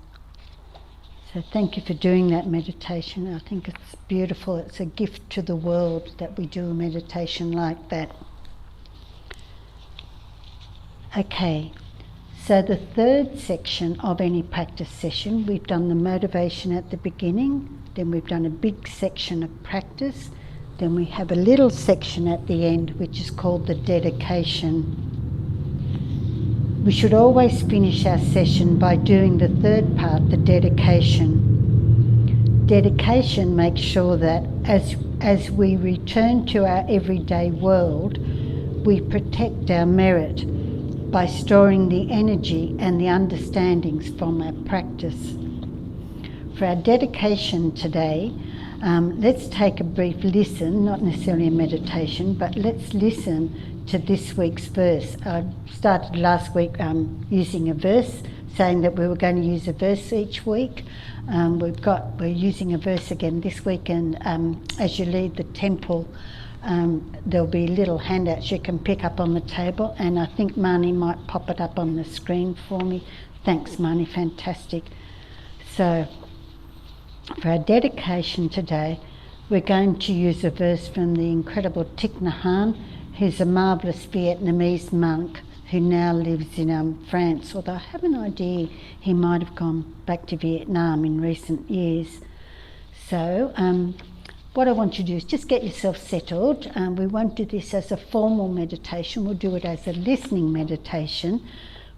So thank you for doing that meditation. I think it's beautiful. It's a gift to the world that we do a meditation like that. Okay, so the third section of any practice session, we've done the motivation at the beginning, then we've done a big section of practice, then we have a little section at the end which is called the dedication. We should always finish our session by doing the third part, the dedication. Dedication makes sure that as we return to our everyday world, we protect our merit by storing the energy and the understandings from our practice. For our dedication today, let's take a brief listen, not necessarily a meditation, but let's listen to this week's verse. I started last week using a verse, saying that we were going to use a verse each week. We're using a verse again this week, and as you leave the temple, there'll be little handouts you can pick up on the table, and I think Marnie might pop it up on the screen for me. Thanks, Marnie, fantastic. So, for our dedication today, we're going to use a verse from the incredible Thich Nhat Hanh, who's a marvellous Vietnamese monk who now lives in France, although I have an idea he might have gone back to Vietnam in recent years. So, what I want you to do is just get yourself settled. We won't do this as a formal meditation, we'll do it as a listening meditation.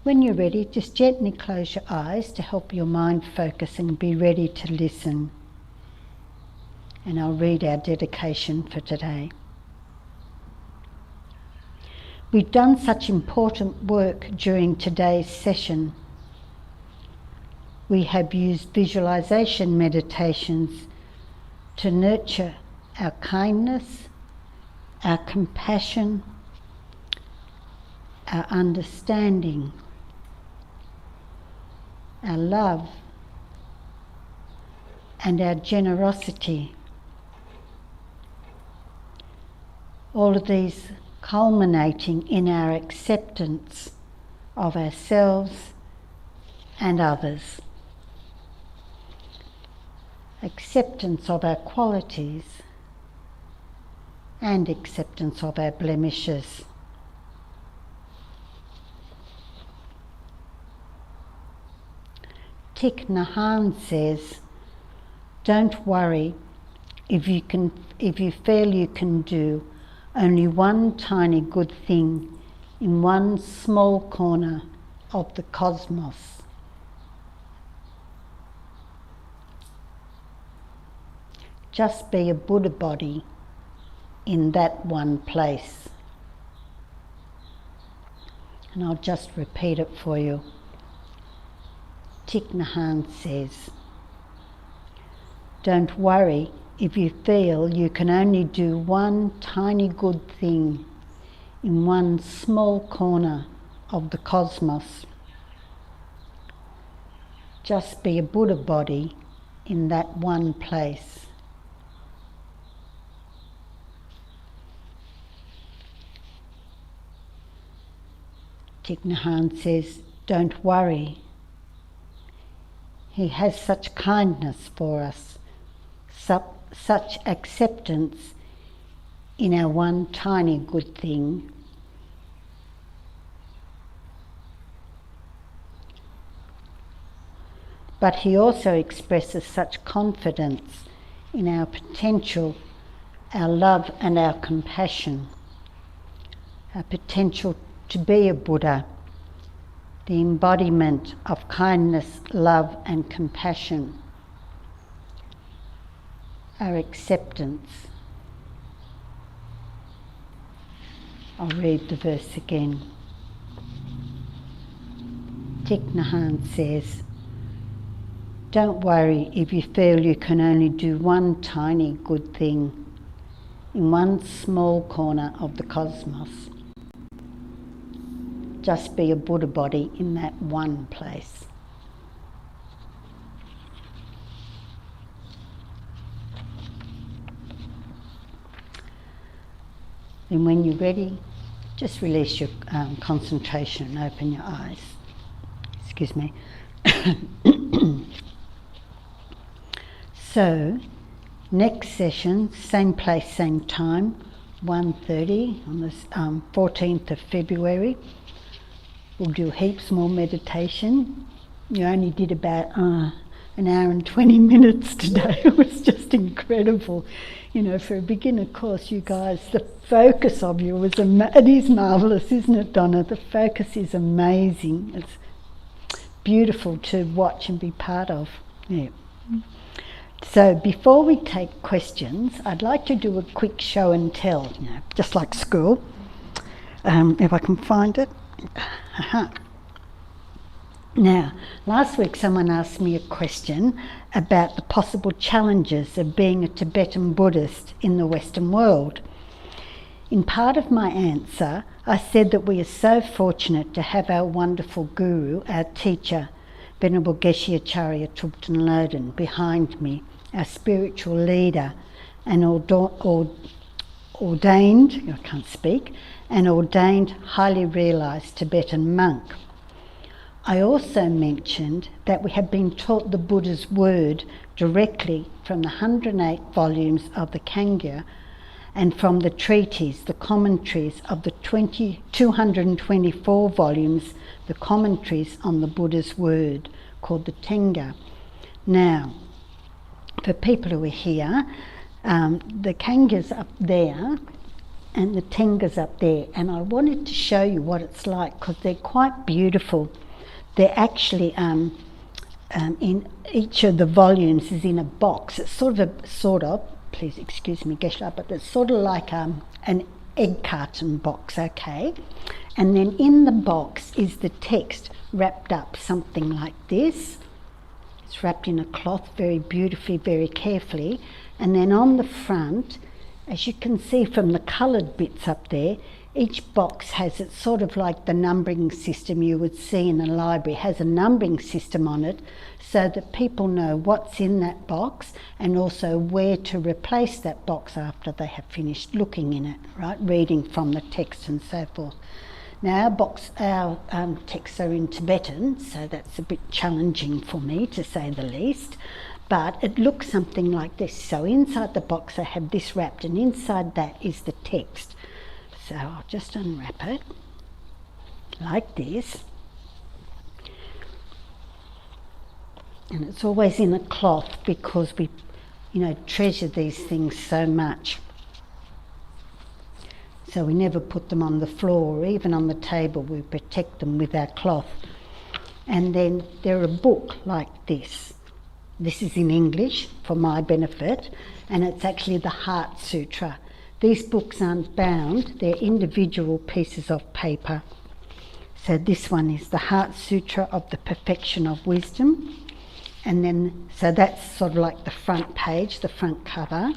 When you're ready, just gently close your eyes to help your mind focus and be ready to listen. And I'll read our dedication for today. We've done such important work during today's session. We have used visualization meditations to nurture our kindness, our compassion, our understanding, our love, and our generosity. All of these culminating in our acceptance of ourselves and others. Acceptance of our qualities and acceptance of our blemishes. Thich Nhat Hanh says, don't worry if you feel you can do only one tiny good thing in one small corner of the cosmos. Just be a Buddha body in that one place. And I'll just repeat it for you. Thich Nhat Hanh says, don't worry if you feel you can only do one tiny good thing in one small corner of the cosmos. Just be a Buddha body in that one place. Thich Nhat Hanh says, don't worry. He has such kindness for us, such acceptance in our one tiny good thing. But he also expresses such confidence in our potential, our love and our compassion, our potential to be a Buddha, the embodiment of kindness, love and compassion, our acceptance. I'll read the verse again. Thich Nhat Hanh says, don't worry if you feel you can only do one tiny good thing in one small corner of the cosmos. Just be a Buddha body in that one place. And when you're ready, just release your concentration and open your eyes. Excuse me. So, next session, same place, same time, 1:30 on the 14th of February. We'll do heaps more meditation. You only did about an hour and 20 minutes today. It was just incredible. You know, for a beginner course, you guys, the focus of you was, it is marvellous, isn't it, Donna? The focus is amazing. It's beautiful to watch and be part of. Yeah. So before we take questions, I'd like to do a quick show and tell, you know, just like school. If I can find it. Now, last week someone asked me a question about the possible challenges of being a Tibetan Buddhist in the Western world. In part of my answer, I said that we are so fortunate to have our wonderful guru, our teacher, Venerable Geshe Acharya Thubten Loden, behind me, our spiritual leader, and ordained, I can't speak, an ordained, highly realised Tibetan monk. I also mentioned that we have been taught the Buddha's word directly from the 108 volumes of the Kangya and from the treatise, the commentaries of the 224 volumes, the commentaries on the Buddha's word, called the Tenga. Now, for people who are here, the Kangya's up there and the Tenga's up there, and I wanted to show you what it's like because they're quite beautiful. They're actually in each of the volumes is in a box. It's sort of, please excuse me, Geshe, but it's sort of like an egg carton box, okay? And then in the box is the text wrapped up something like this. It's wrapped in a cloth very beautifully, very carefully. And then on the front, as you can see from the coloured bits up there, each box has, it's sort of like the numbering system you would see in a library, has a numbering system on it so that people know what's in that box and also where to replace that box after they have finished looking in it, right, reading from the text and so forth. Now our texts are in Tibetan, so that's a bit challenging for me to say the least, but it looks something like this. So inside the box I have this wrapped, and inside that is the text. So I'll just unwrap it like this. And it's always in a cloth because we, treasure these things so much. So we never put them on the floor or even on the table. We protect them with our cloth. And then they're a book like this. This is in English for my benefit, and it's actually the Heart Sutra. These books aren't bound, they're individual pieces of paper. So this one is the Heart Sutra of the Perfection of Wisdom. And then, so that's sort of like the front page, the front cover.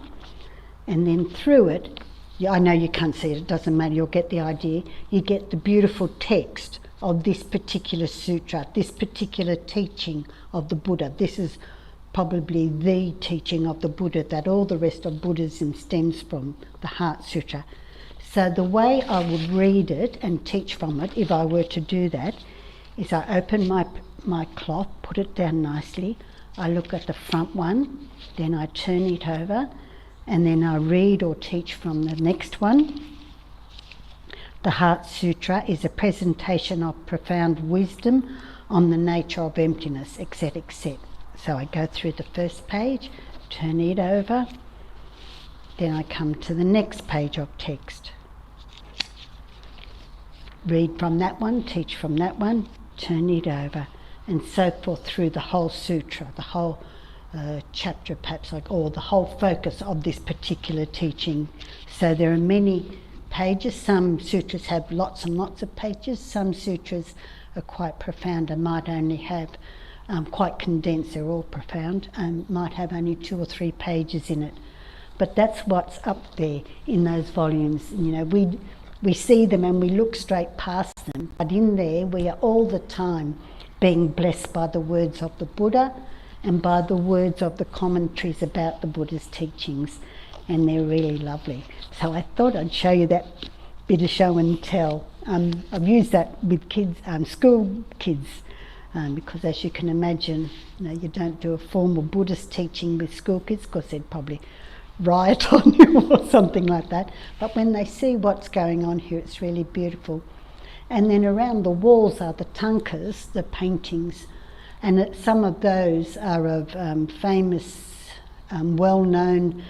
And then through it, I know you can't see it, it doesn't matter, you'll get the idea. You get the beautiful text of this particular sutra, this particular teaching of the Buddha. This is probably the teaching of the Buddha that all the rest of Buddhism stems from, the Heart Sutra. So the way I would read it and teach from it, if I were to do that, is I open my cloth, put it down nicely, I look at the front one, then I turn it over, and then I read or teach from the next one. The Heart Sutra is a presentation of profound wisdom on the nature of emptiness, etc., etc. So I go through the first page, turn it over, then I come to the next page of text. Read from that one, teach from that one, turn it over, and so forth through the whole sutra, the whole chapter perhaps, or the whole focus of this particular teaching. So there are many pages. Some sutras have lots and lots of pages. Some sutras are quite profound and might only have quite condensed, they're all profound, and might have only 2 or 3 pages in it. But that's what's up there in those volumes. We see them and we look straight past them, but in there we are all the time being blessed by the words of the Buddha and by the words of the commentaries about the Buddha's teachings, and they're really lovely. So I thought I'd show you that bit of show and tell. I've used that with kids, school kids, because as you can imagine, you don't do a formal Buddhist teaching with school kids because they'd probably riot on you or something like that. But when they see what's going on here, it's really beautiful. And then around the walls are the tankas, the paintings, and some of those are of famous, well-known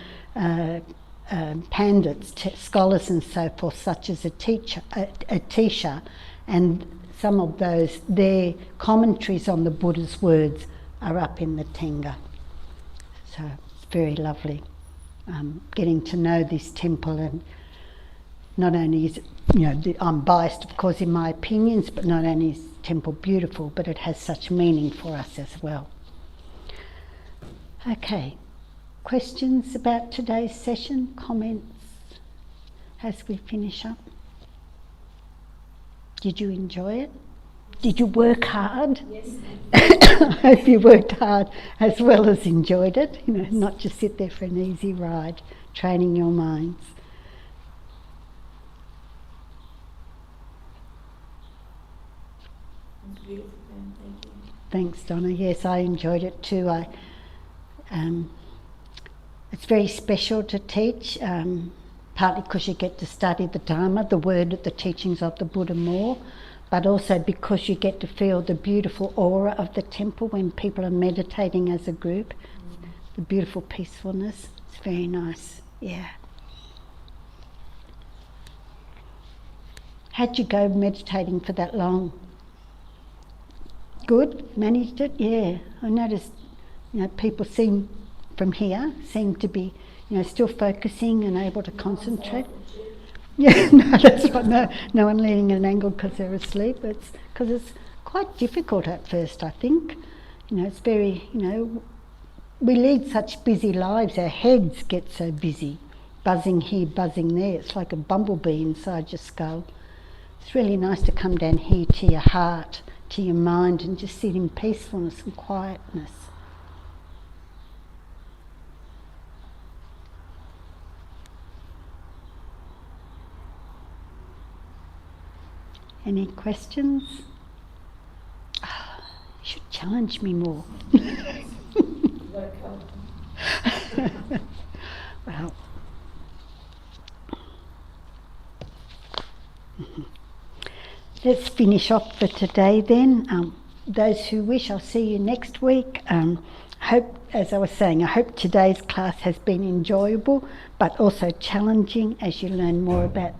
pandits, scholars and so forth, such as Atisha, and some of those, their commentaries on the Buddha's words are up in the Tenga. So it's very lovely getting to know this temple, and not only is it, I'm biased of course in my opinions, but not only is the temple beautiful, but it has such meaning for us as well. Okay, questions about today's session, comments as we finish up? Did you enjoy it? Did you work hard? Yes. I hope you worked hard as well as enjoyed it, not just sit there for an easy ride, training your minds. It's beautiful, Pam. Thank you. Thanks, Donna. Yes, I enjoyed it too. It's very special to teach, partly because you get to study the Dharma, the word, the teachings of the Buddha more, but also because you get to feel the beautiful aura of the temple when people are meditating as a group, the beautiful peacefulness. It's very nice, yeah. How'd you go meditating for that long? Good? Managed it? Yeah. I noticed, people seem, from here, seem to be, still focusing and able to concentrate. Yeah, no, that's right. No one leaning at an angle because they're asleep. It's because it's quite difficult at first, I think. It's very, we lead such busy lives. Our heads get so busy, buzzing here, buzzing there. It's like a bumblebee inside your skull. It's really nice to come down here to your heart, to your mind, and just sit in peacefulness and quietness. Any questions? Oh, you should challenge me more. Well, let's finish off for today then. those who wish, I'll see you next week. Hope, as I was saying, I hope today's class has been enjoyable, but also challenging as you learn more about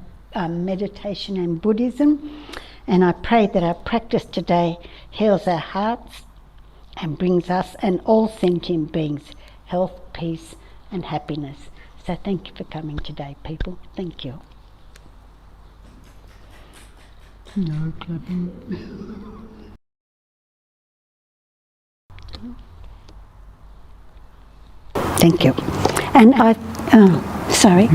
meditation and Buddhism. And I pray that our practice today heals our hearts and brings us and all sentient beings health, peace and happiness. So thank you for coming today, people. Thank you. No clapping. Thank you. And sorry.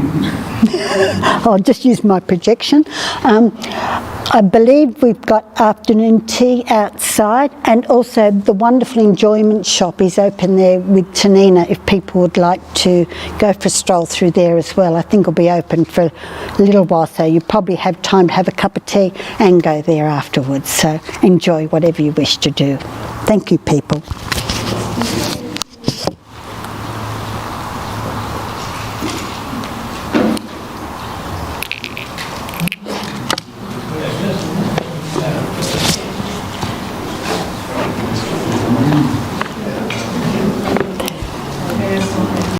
I'll just use my projection. I believe we've got afternoon tea outside, and also the wonderful enjoyment shop is open there with Tanina if people would like to go for a stroll through there as well. I think it'll be open for a little while, so you probably have time to have a cup of tea and go there afterwards. So enjoy whatever you wish to do. Thank you, people.